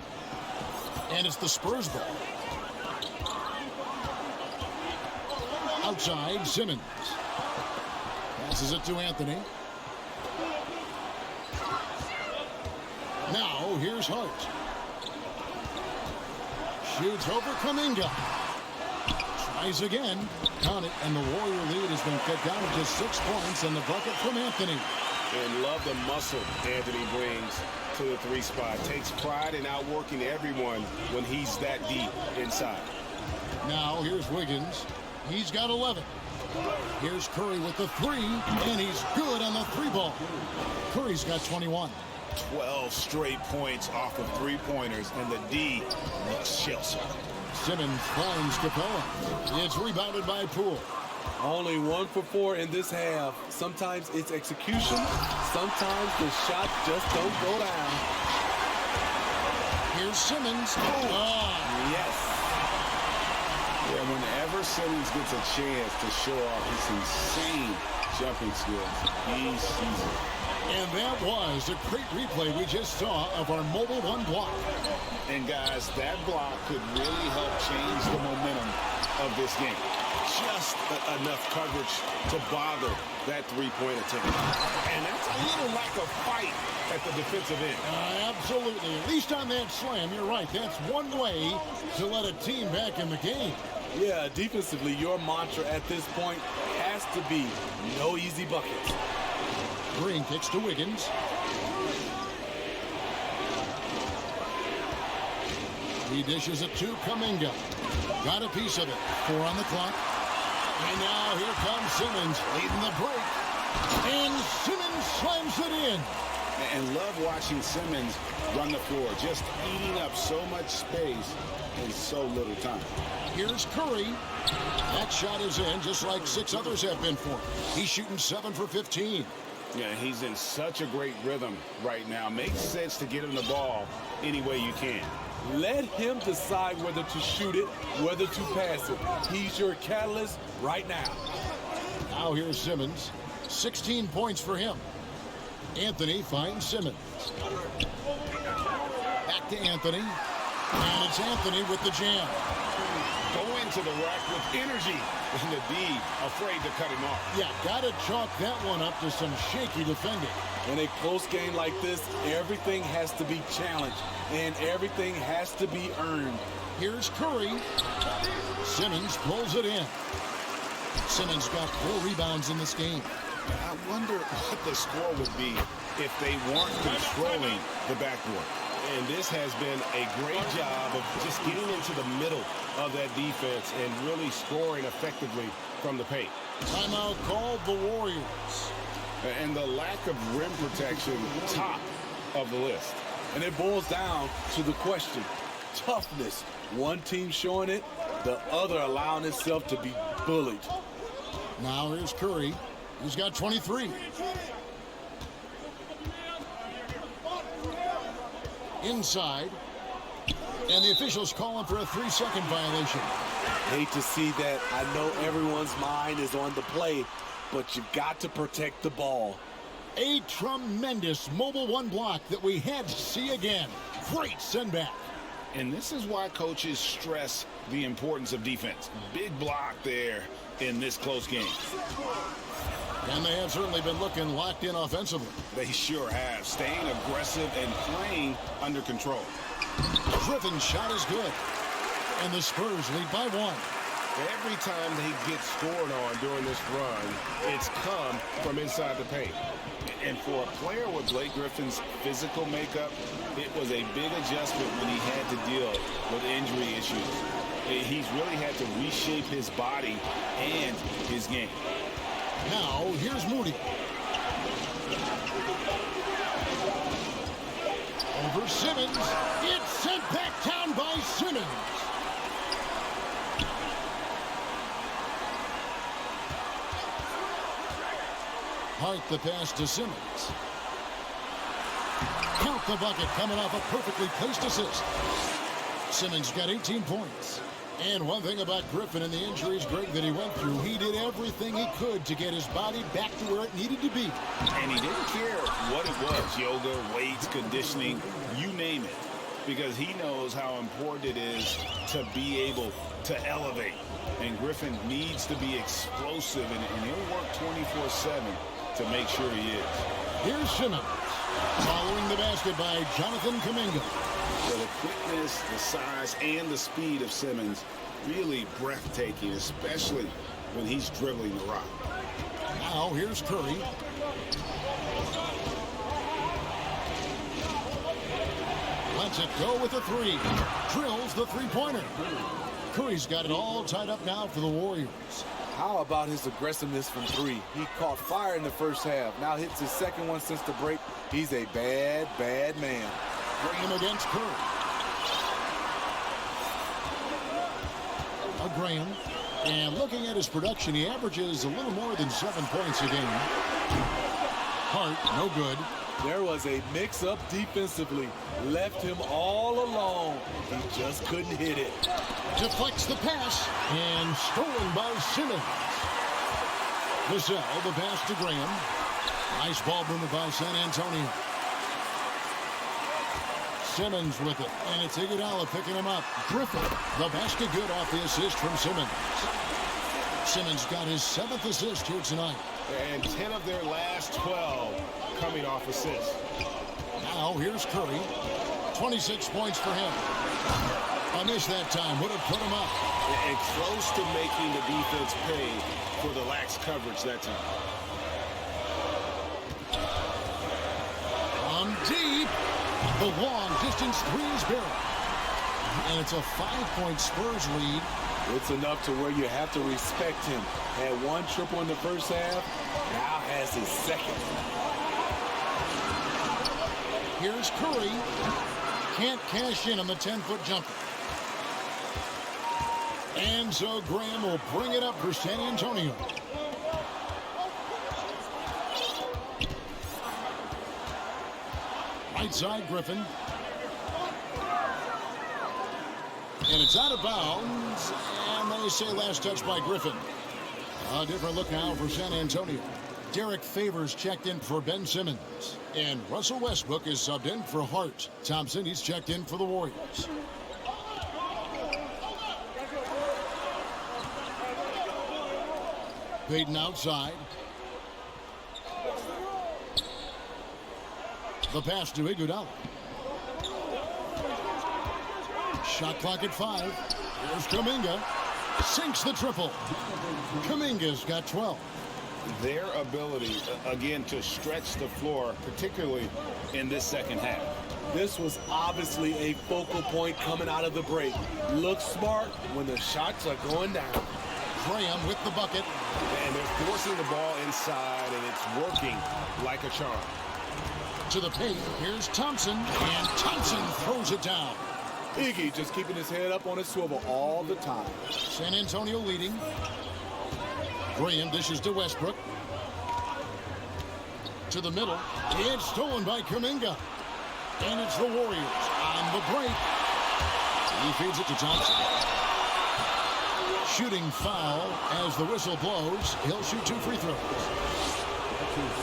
S2: And it's the Spurs ball. Outside, Simmons. Passes it to Anthony. Now, here's Hart. Shoots over Kuminga. Tries again. Count it, and the Warrior lead has been cut down to just 6 points, and the bucket from Anthony.
S3: And love the muscle Anthony brings to the 3 spot. Takes pride in outworking everyone when he's that deep inside.
S2: Now here's Wiggins. He's got 11. Here's Curry with the 3, and he's good on the 3 ball. Curry's got 21.
S3: 12 straight points off of 3-pointers, and the D looks Chelsea.
S2: Simmons finds Capella. It's rebounded by Poole.
S5: Only 1 for 4 in this half. Sometimes it's execution. Sometimes the shots just don't go down.
S2: Here's Simmons.
S3: Yes. Yeah, whenever Simmons gets a chance to show off his insane jumping skills, he sees it.
S2: And that was a great replay we just saw of our Mobile 1 block.
S3: And guys, that block could really help change the momentum of this game. Just enough coverage to bother that 3-point attempt. And that's a little lack of fight at the defensive end.
S2: Absolutely. At least on that slam, you're right. That's one way to let a team back in the game.
S5: Yeah, defensively, your mantra at this point has to be no easy buckets.
S2: Green kicks to Wiggins. He dishes it to Kuminga. Got a piece of it. 4 on the clock. And now here comes Simmons leading the break. And Simmons slams it in.
S3: And love watching Simmons run the floor, just eating up so much space in so little time.
S2: Here's Curry. That shot is in, just like 6 others have been for him. He's shooting 7 for 15.
S3: Yeah, he's in such a great rhythm right now. Makes sense to get him the ball any way you can.
S5: Let him decide whether to shoot it, whether to pass it. He's your catalyst right now.
S2: Now here's Simmons. 16 points for him. Anthony finds Simmons. Back to Anthony. And it's Anthony with the jam.
S7: Go into the rack with energy. And the D afraid to cut him off.
S2: Yeah, got to chalk that one up to some shaky defending.
S5: In a close game like this, everything has to be challenged, and everything has to be earned.
S2: Here's Curry. Simmons pulls it in. Simmons got 4 rebounds in this game.
S7: I wonder what the score would be if they weren't controlling the backboard. And this has been a great job of just getting into the middle of that defense and really scoring effectively from the paint.
S2: Timeout called the Warriors.
S7: And the lack of rim protection, top of the list.
S5: And it boils down to the question, toughness. One team showing it, the other allowing itself to be bullied.
S2: Now here's Curry. He's got 23. Inside. And the officials calling for a 3-second violation.
S5: Hate to see that. I know everyone's mind is on the play, but you got to protect the ball.
S2: A tremendous mobile 1 block that we had to see again. Great send back.
S3: And this is why coaches stress the importance of defense. Big block there in this close game.
S2: And they have certainly been looking locked in offensively.
S3: They sure have, staying aggressive and playing under control.
S2: Griffin's shot is good. And the Spurs lead by 1.
S7: Every time they get scored on during this run, it's come from inside the paint.
S3: And for a player with Blake Griffin's physical makeup, it was a big adjustment when he had to deal with injury issues. He's really had to reshape his body and his game.
S2: Now, here's Moody. Over Simmons. It's sent back down by Simmons. Hart the pass to Simmons. Count the bucket coming off a perfectly placed assist. Simmons got 18 points. And one thing about Griffin and the injuries, Greg, that he went through, he did everything he could to get his body back to where it needed to be.
S3: And he didn't care what it was, yoga, weights, conditioning, you name it, because he knows how important it is to be able to elevate. And Griffin needs to be explosive, and he'll work 24/7 to make sure he is.
S2: Here's Simmons, following the basket by Jonathan Kuminga.
S3: So the quickness, the size, and the speed of Simmons, really breathtaking, especially when he's dribbling the rock.
S2: Now here's Curry. Lets it go with a 3. Drills the 3-pointer. Curry's got it all tied up now for the Warriors.
S5: How about his aggressiveness from 3? He caught fire in the first half. Now hits his second one since the break. He's a bad, bad man.
S2: Graham against Curry. Graham. And looking at his production, he averages a little more than 7 points a game. Hart, no good.
S5: There was a mix-up defensively. Left him all alone. He just couldn't hit it.
S2: Deflects the pass. And stolen by Simmons. Vassell, the pass to Graham. Nice ball movement by San Antonio. Simmons with it, and it's Iguodala picking him up. Griffin, the basket good off the assist from Simmons. Simmons got his 7th assist here tonight.
S7: And 10 of their last 12 coming off assists.
S2: Now here's Curry. 26 points for him. A miss that time would have put him up.
S7: And close to making the defense pay for the lax coverage that time.
S2: On deep. The long-distance 3's barrel. And it's a 5-point Spurs lead.
S5: It's enough to where you have to respect him. Had 1 triple in the first half, now has his 2nd.
S2: Here's Curry. Can't cash in on the 10-foot jumper. And so Graham will bring it up for San Antonio. Right side, Griffin. And it's out of bounds. And they say last touch by Griffin. A different look now for San Antonio. Derek Favors checked in for Ben Simmons. And Russell Westbrook is subbed in for Hart. Thompson, he's checked in for the Warriors. Payton outside. The pass to Iguodala. Shot clock at 5. Here's Kuminga. Sinks the triple. Kuminga's got 12.
S3: Their ability, again, to stretch the floor, particularly in this second half.
S5: This was obviously a focal point coming out of the break. Look smart when the shots are going down.
S2: Graham with the bucket.
S7: And they're forcing the ball inside, and it's working like a charm.
S2: To the paint. Here's Thompson. And Thompson throws it down.
S5: Iggy just keeping his head up on his swivel all the time.
S2: San Antonio leading. Graham dishes to Westbrook. To the middle. It's stolen by Kuminga. And it's the Warriors on the break. He feeds it to Thompson. Shooting foul as the whistle blows. He'll shoot 2 free throws.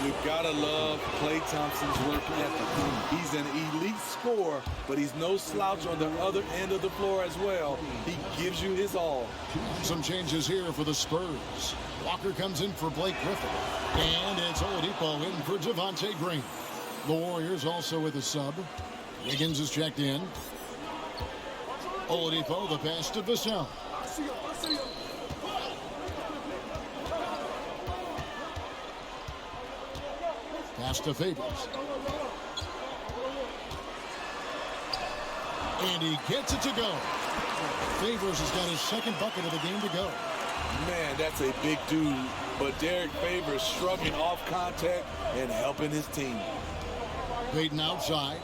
S5: You've got to love Klay Thompson's work ethic. He's an elite scorer, but he's no slouch on the other end of the floor as well. He gives you his all.
S2: Some changes here for the Spurs. Walker comes in for Blake Griffin. And it's Oladipo in for Devontae Green. The Warriors also with a sub. Wiggins is checked in. Oladipo, the pass to Vassell. Pass to Favors. And he gets it to go. Favors has got his second bucket of the game to go.
S5: Man, that's a big dude. But Derek Favors shrugging off contact and helping his team.
S2: Payton outside.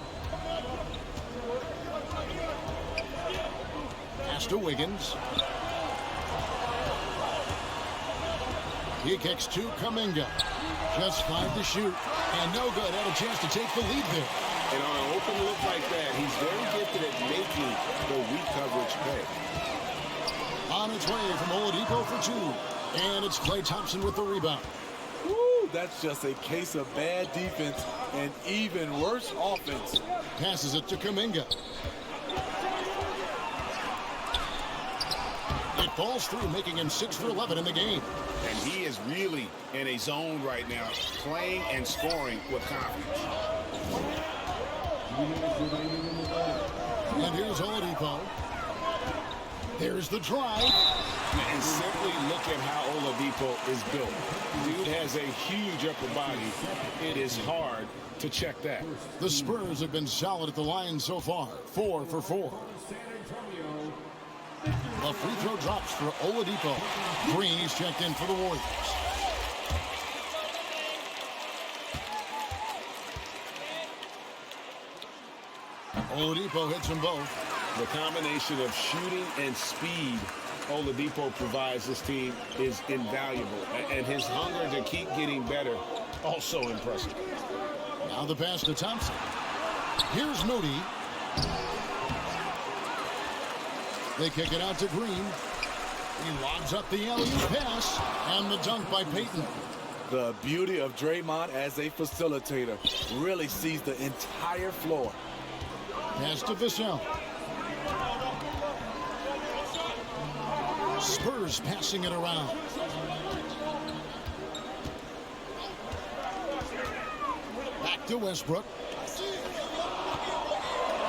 S2: Pass to Wiggins. He kicks to Kuminga. Just 5 to shoot. And no good. Had a chance to take the lead there.
S7: And on an open look like that, he's very gifted at making the weak coverage pay.
S2: On its way from Oladipo for 2. And it's Klay Thompson with the rebound.
S5: Woo, that's just a case of bad defense and even worse offense.
S2: Passes it to Kuminga. It falls through, making him 6 for 11 in the game.
S3: And he is really in a zone right now, playing and scoring with confidence.
S2: And here's Oladipo. There's the drive.
S3: And simply look at how Oladipo is built. Dude has a huge upper body. It is hard to check that.
S2: The Spurs have been solid at the line so far. 4 for 4. The free throw drops for Oladipo. Green is checked in for the Warriors. Oladipo hits them both.
S3: The combination of shooting and speed Oladipo provides this team is invaluable. And his hunger to keep getting better, also impressive.
S2: Now the pass to Thompson. Here's Moody. They kick it out to Green. He lobs up the alley-oop pass. And the dunk by Payton.
S5: The beauty of Draymond as a facilitator really sees the entire floor.
S2: Pass to Vassell. Spurs passing it around. Back to Westbrook.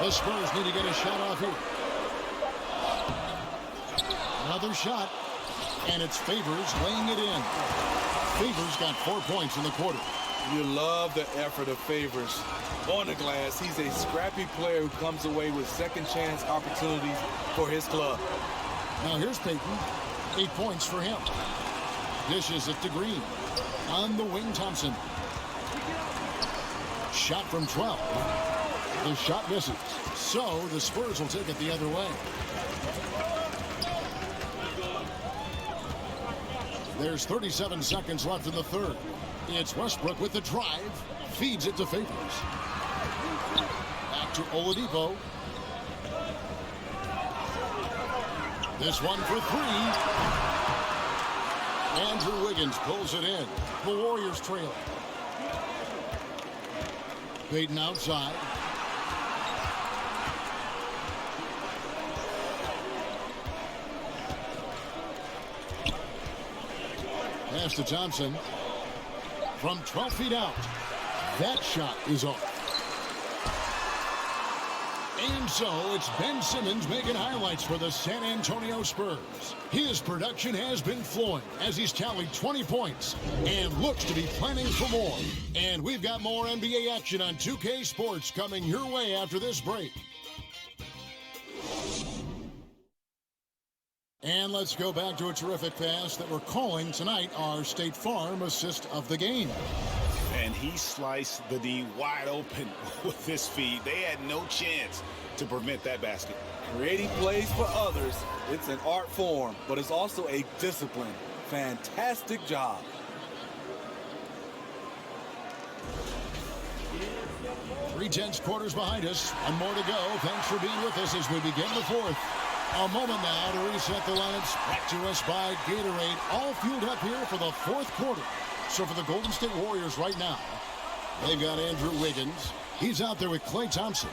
S2: The Spurs need to get a shot off here. Another shot, and it's Favors laying it in. Favors got 4 points in the quarter.
S5: You love the effort of Favors. On the glass, he's a scrappy player who comes away with second chance opportunities for his club.
S2: Now here's Payton. 8 points for him. Dishes it to Green. On the wing, Thompson. Shot from 12. The shot misses. So the Spurs will take it the other way. There's 37 seconds left in the third. It's Westbrook with the drive. Feeds it to Favors. Back to Oladipo. This one for 3. Andrew Wiggins pulls it in. The Warriors trail. Payton outside. Pass to Thompson. From 12 feet out. That shot is off. And so it's Ben Simmons making highlights for the San Antonio Spurs. His production has been flowing as he's tallied 20 points and looks to be planning for more. And we've got more NBA action on 2K Sports coming your way after this break. And let's go back to a terrific pass that we're calling tonight our State Farm assist of the game.
S3: And he sliced the D wide open with his feed. They had no chance to prevent that basket.
S5: Creating plays for others, it's an art form, but it's also a discipline. Fantastic job.
S2: Three-tenths quarters behind us. One more to go. Thanks for being with us as we begin the fourth. A moment now to reset the lineups. Back to us by Gatorade. All fueled up here for the fourth quarter. So for the Golden State Warriors right now, they've got Andrew Wiggins. He's out there with Klay Thompson.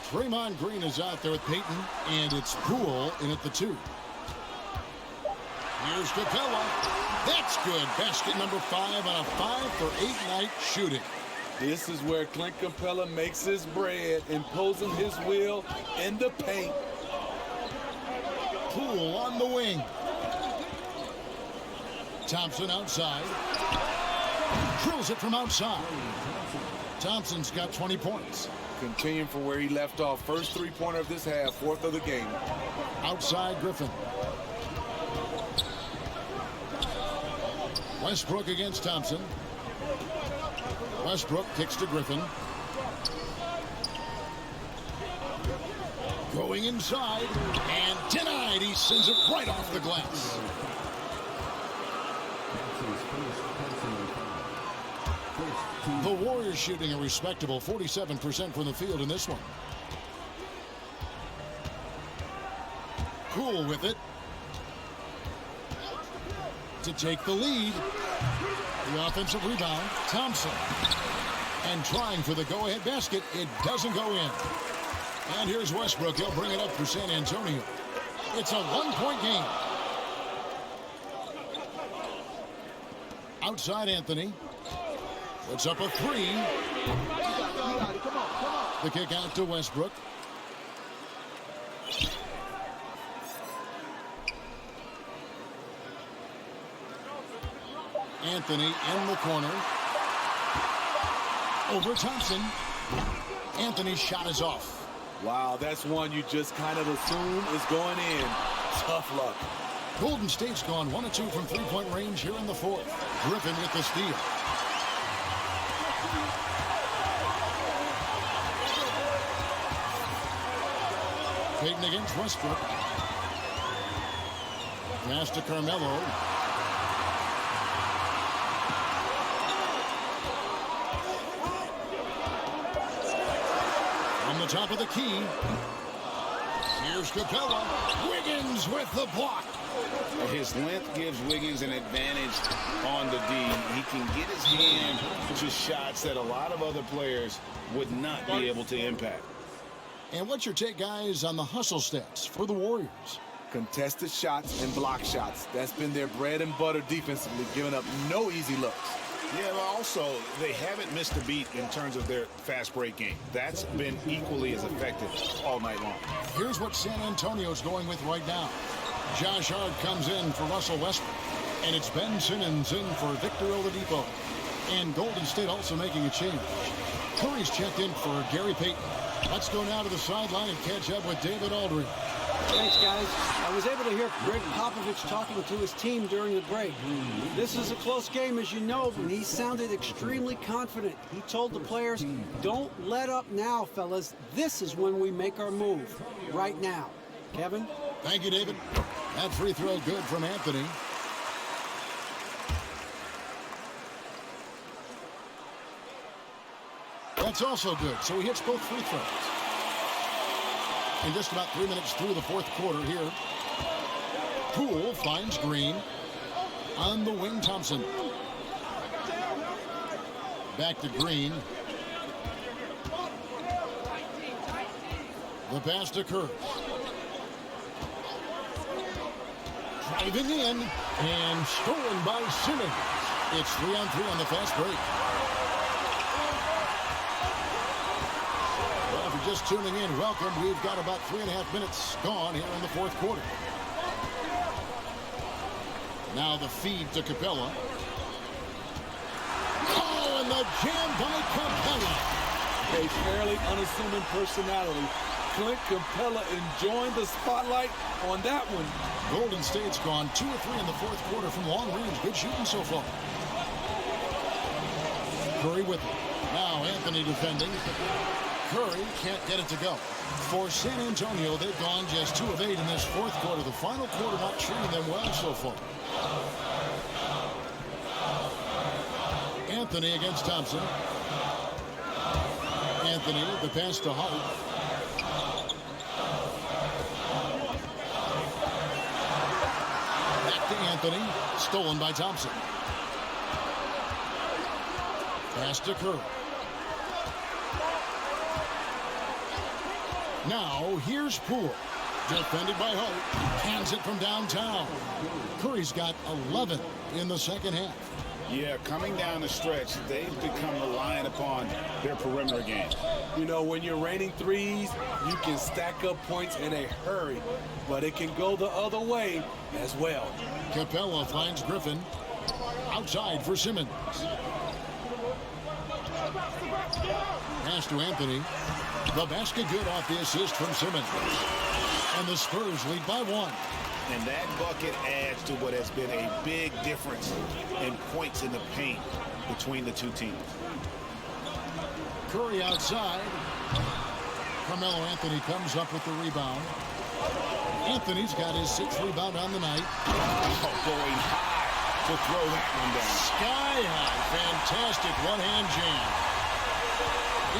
S2: Draymond Green is out there with Peyton, and it's Poole in at the 2. Here's Capella. That's good. Basket number 5 on a 5-for-8 night shooting.
S5: This is where Clint Capella makes his bread, imposing his will in the paint.
S2: Poole on the wing. Thompson outside. Drills it from outside. Thompson's got 20 points.
S5: Continuing from where he left off. First three-pointer of this half, fourth of the game.
S2: Outside Griffin. Westbrook against Thompson. Westbrook kicks to Griffin. Going inside and denied. He sends it right off the glass. The Warriors shooting a respectable 47% from the field in this one. Poole with it to take the lead. The offensive rebound, Thompson. And trying for the go-ahead basket. It doesn't go in. And here's Westbrook. He'll bring it up for San Antonio. It's a one-point game. Outside Anthony. Puts up a 3. The kick out to Westbrook. Anthony in the corner. Over Thompson. Anthony's shot is off.
S5: Wow, that's one you just kind of assume is going in. Tough luck.
S2: Golden State's gone 1 of 2 from three-point range here in the fourth. Griffin with the steal. Peyton against Westbrook. Pass to Carmelo. On the top of the key. Here's Capella. Wiggins with the block.
S3: His length gives Wiggins an advantage on the D. He can get his hand to shots that a lot of other players would not be able to impact.
S2: And what's your take, guys, on the hustle stats for the Warriors?
S5: Contested shots and block shots. That's been their bread and butter defensively, giving up no easy looks.
S3: Yeah, but also, they haven't missed a beat in terms of their fast break game. That's been equally as effective all night long.
S2: Here's what San Antonio's going with right now. Josh Hart comes in for Russell Westbrook. And it's Ben Simmons in for Victor Oladipo. And Golden State also making a change. Curry's checked in for Gary Payton. Let's go now to the sideline and catch up with David Aldridge.
S4: Thanks, guys. I was able to hear Greg Popovich talking to his team during the break. This is a close game, as you know, and he sounded extremely confident. He told the players, don't let up now, fellas. This is when we make our move, right now. Kevin?
S2: Thank you, David. That free throw good from Anthony. That's also good, so he hits both free throws. In just about 3 minutes through the fourth quarter here. Poole finds Green. On the wing, Thompson. Back to Green. The pass to Kerr. Driving in and stolen by Simmons. It's 3-on-3 on the fast break. Well, if you're just tuning in, welcome. We've got about 3.5 minutes gone here in the fourth quarter. Now the feed to Capella. Oh, and the jam by Capella.
S5: A fairly unassuming personality. Clint Capella enjoying the spotlight on that one.
S2: Golden State's gone 2 of 3 in the fourth quarter from long range. Good shooting so far. Curry with it. Now Anthony defending. Curry can't get it to go. For San Antonio, they've gone just 2 of 8 in this fourth quarter. The final quarter not treating them well so far. Anthony against Thompson. Anthony, the pass to Hart. Back to Anthony. Stolen by Thompson. Pass to Curry. Now, here's Poole. Defended by Hart. Hands it from downtown. Curry's got 11 in the second half.
S3: Yeah, coming down the stretch, they've become reliant upon their perimeter game.
S5: You know, when you're raining threes, you can stack up points in a hurry, but it can go the other way as well.
S2: Capella finds Griffin. Outside for Simmons. Pass to Anthony. The basket good off the assist from Simmons. And the Spurs lead by 1.
S3: And that bucket adds to what has been a big difference in points in the paint between the two teams.
S2: Curry outside. Carmelo Anthony comes up with the rebound. Anthony's got his 6th rebound on the night.
S3: Oh, going high to throw that one down.
S2: Sky high. Fantastic one-hand jam.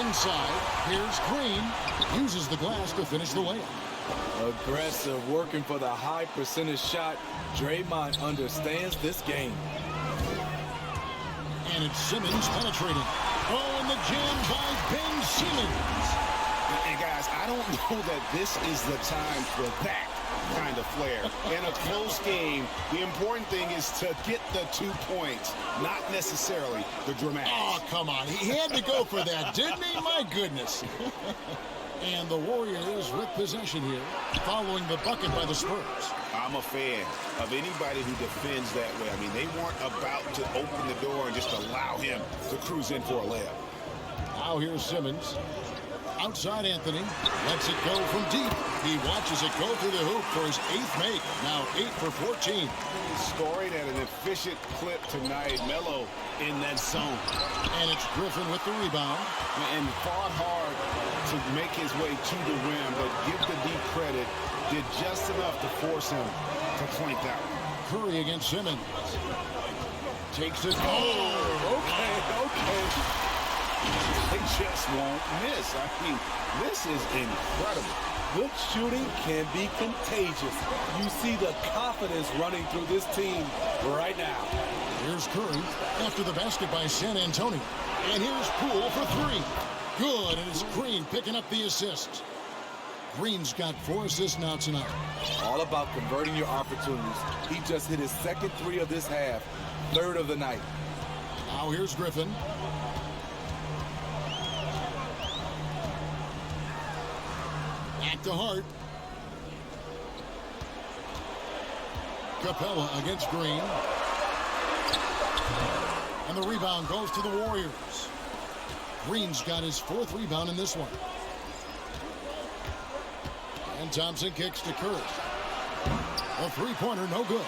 S2: Inside, here's Green. Uses the glass to finish the layup.
S5: Aggressive, working for the high percentage shot. Draymond understands this game.
S2: And it's Simmons penetrating. Oh, and the jam by Ben Simmons.
S3: And guys, I don't know that this is the time for that kind of flair. In a close game, the important thing is to get the 2 points, not necessarily the dramatics.
S2: Oh, come on. He had to go for that, didn't he? My goodness. And the Warriors with possession here, following the bucket by the Spurs.
S3: I'm a fan of anybody who defends that way. I mean, they weren't about to open the door and just allow him to cruise in for a layup.
S2: Now here's Simmons. Outside Anthony. Lets it go from deep. He watches it go through the hoop for his 8th make. Now 8 for 14.
S3: Scoring at an efficient clip tonight. Melo in that zone.
S2: And it's Griffin with the rebound.
S3: And fought hard to make his way to the rim, but give the deep credit, did just enough to force him to clank that one.
S2: Curry against Simmons. Takes it.
S3: Oh, okay. They just won't miss. I mean, this is incredible.
S5: Good shooting can be contagious. You see the confidence running through this team right now.
S2: Here's Curry after the basket by San Antonio. And here's Poole for 3. Good, and it's Green picking up the assist. Green's got 4 assists now tonight.
S5: All about converting your opportunities. He just hit his 2nd 3 of this half, 3rd of the night.
S2: Now here's Griffin. Back to Hart. Capella against Green. And the rebound goes to the Warriors. Green's got his 4th rebound in this one. And Thompson kicks to Curry. A 3-pointer, no good.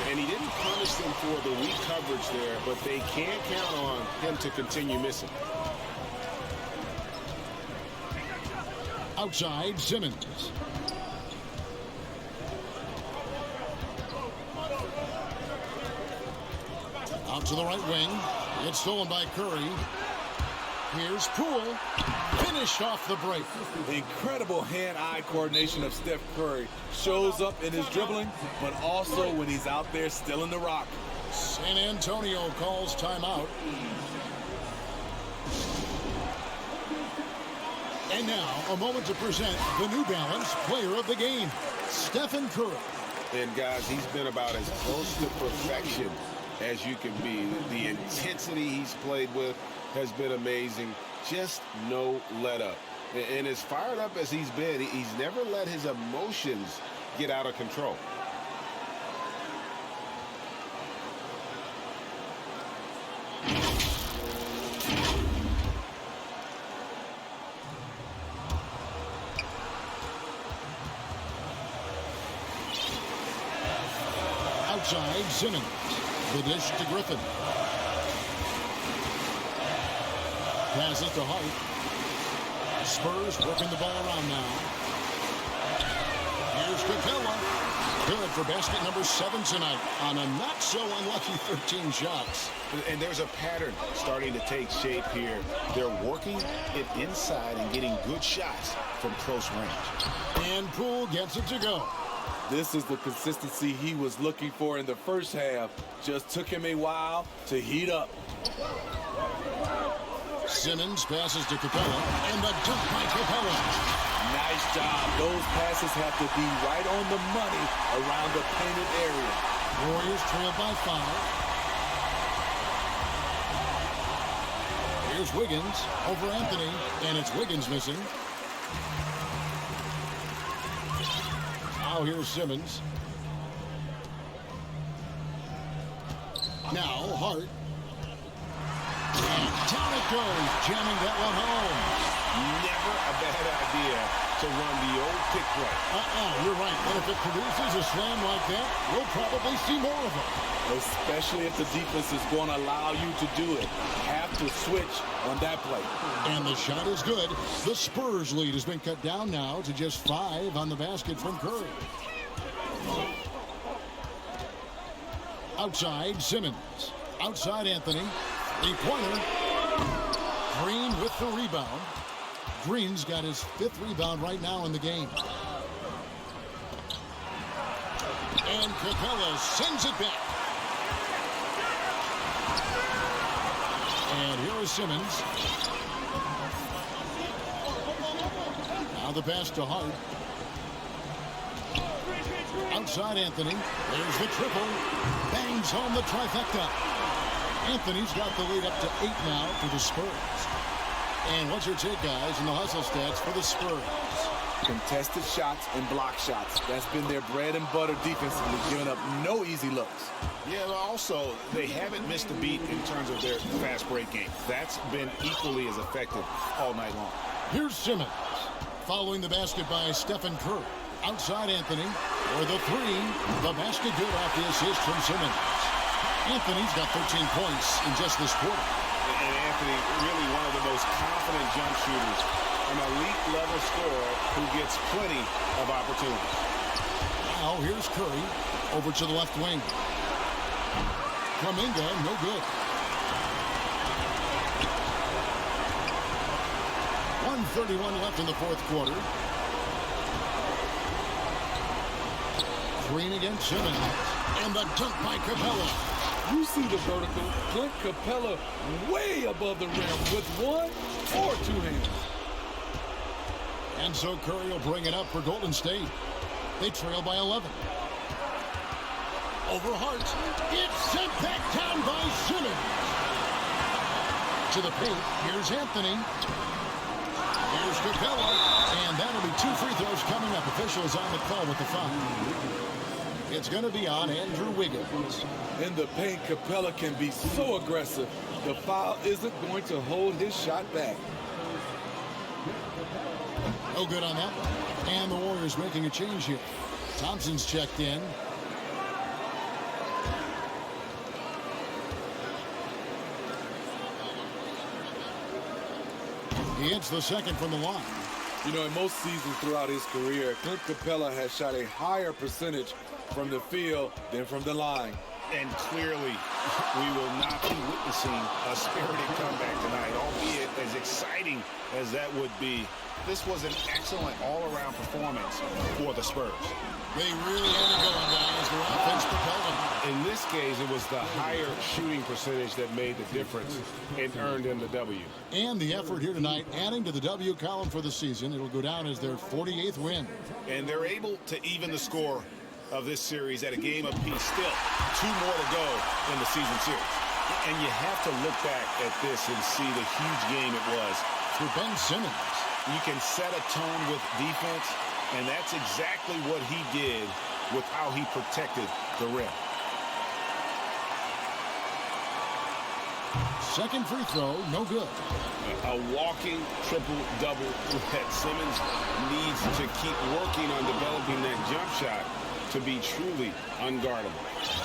S3: And he didn't punish them for the weak coverage there, but they can't count on him to continue missing.
S2: Outside, Simmons. Out to the right wing. It's stolen by Curry. Here's Poole. Finished off the break.
S5: The incredible hand-eye coordination of Steph Curry shows up in his dribbling, but also when he's out there stealing the rock.
S2: San Antonio calls timeout. And now, a moment to present the New Balance Player of the Game, Stephen Curry.
S7: And, guys, he's been about as close to perfection as you can be. The intensity he's played with has been amazing. Just no let up. And as fired up as he's been, he's never let his emotions get out of control.
S2: Outside, Simmons. The dish to Griffin. Passes to Hart. Spurs working the ball around now. Here's Capella. Good for basket number 7 tonight on a not-so-unlucky 13 shots.
S7: And there's a pattern starting to take shape here. They're working it inside and getting good shots from close range.
S2: And Poole gets it to go.
S5: This is the consistency he was looking for in the first half. Just took him a while to heat up.
S2: Simmons passes to Capella, and the dunk by Capella.
S5: Nice job. Those passes have to be right on the money around the painted area.
S2: Warriors trail by 5. Here's Wiggins over Anthony, and it's Wiggins missing. Now here's Simmons. Now Hart. And down it goes, jamming that one home.
S7: Never a bad idea to run the old pick play.
S2: You're right. And if it produces a slam like that, we'll probably see more of it.
S5: Especially if the defense is going to allow you to do it. Have to switch on that play.
S2: And the shot is good. The Spurs lead has been cut down now to just 5 on the basket from Curry. Outside, Simmons. Outside, Anthony. Three-pointer. Green with the rebound. Green's got his 5th rebound right now in the game. And Capella sends it back. And here is Simmons. Now the pass to Hart. Outside Anthony. There's the triple. Bangs home the trifecta. Anthony's got the lead up to 8 now for the Spurs. And what's your take, guys, in the hustle stats for the Spurs?
S5: Contested shots and block shots. That's been their bread and butter defensively, giving up no easy looks.
S7: Yeah, but also, they haven't missed a beat in terms of their fast break game. That's been equally as effective all night long.
S2: Here's Simmons. Following the basket by Stephen Curry. Outside Anthony. For the 3. The basket good off the assist from Simmons. Anthony's got 13 points in just this quarter.
S7: And Anthony, really one of the most confident jump shooters. An elite level scorer who gets plenty of opportunities.
S2: Now here's Curry over to the left wing. Kuminga, no good. 1:31 left in the 4th quarter. Green against Simmons. And the dunk by Capella.
S5: You see the vertical. Clint Capella way above the rim with 1 or 2 hands.
S2: And so Curry will bring it up for Golden State. They trail by 11. Over Hart. It's sent back down by Simmons. To the paint. Here's Anthony. Here's Capella. And that'll be 2 free throws coming up. Officials on the call with the foul. It's going to be on Andrew Wiggins.
S5: In the paint, Capella can be so aggressive. The foul isn't going to hold his shot back.
S2: No good on that one. And the Warriors making a change here. Thompson's checked in. He hits the second from the line.
S5: You know, in most seasons throughout his career, Clint Capella has shot a higher percentage from the field than from the line.
S7: And clearly, we will not be witnessing a spirited comeback tonight, albeit as exciting as that would be. This was an excellent all-around performance for the Spurs.
S2: They really had it going, guys. Their offense propelled them.
S7: In this case, it was the higher shooting percentage that made the difference and earned them the W.
S2: And the effort here tonight, adding to the W column for the season. It'll go down as their 48th win.
S7: And they're able to even the score
S3: of this series at a game apiece. Still 2 more to go in the season series. And you have to look back at this and see the huge game it was
S2: for Ben Simmons.
S3: You can set a tone with defense, and that's exactly what he did with how he protected the rim.
S2: Second free throw, no good.
S3: A walking triple-double threat. Simmons needs to keep working on developing that jump shot to be truly unguardable.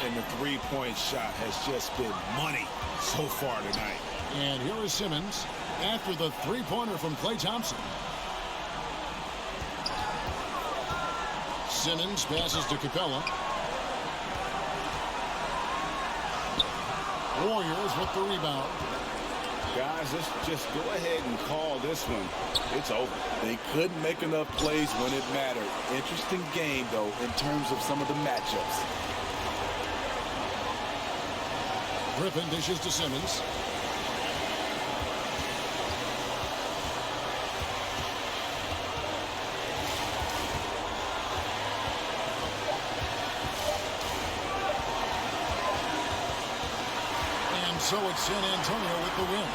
S3: And the three-point shot has just been money so far tonight.
S2: And here is Simmons after the three-pointer from Klay Thompson. Simmons passes to Capella. Warriors with the rebound.
S3: Guys, let's just go ahead and call this one. It's over.
S5: They couldn't make enough plays when it mattered. Interesting game, though, in terms of some of the matchups.
S2: Griffin dishes to Simmons. So it's San Antonio with the win.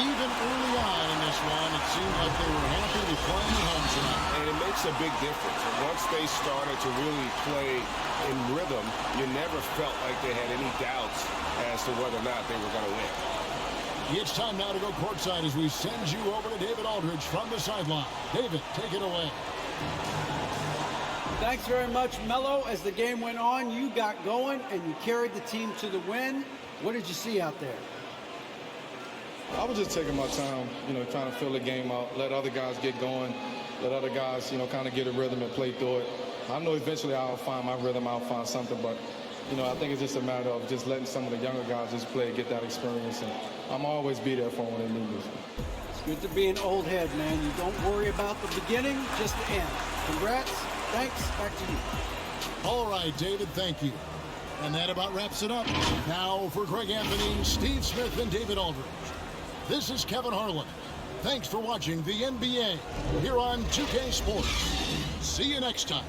S2: Even early on in this one, it seemed like they were happy to be playing at home tonight.
S3: And it makes a big difference. And once they started to really play in rhythm, you never felt like they had any doubts as to whether or not they were going to win.
S2: It's time now to go courtside as we send you over to David Aldridge from the sideline. David, take it away.
S4: Thanks very much, Melo. As the game went on, you got going and you carried the team to the win. What did you see out there?
S11: I was just taking my time, trying to fill the game out, let other guys get going, let other guys, kind of get a rhythm and play through it. I know eventually I'll find my rhythm, I'll find something, but, I think it's just a matter of just letting some of the younger guys just play, get that experience, and I'm always be there for them when they need me.
S4: It's good to be an old head, man. You don't worry about the beginning, just the end. Congrats. Thanks. Back to you.
S2: All right, David, thank you. And that about wraps it up. Now for Greg Anthony, Steve Smith, and David Aldridge. This is Kevin Harlan. Thanks for watching the NBA here on 2K Sports. See you next time.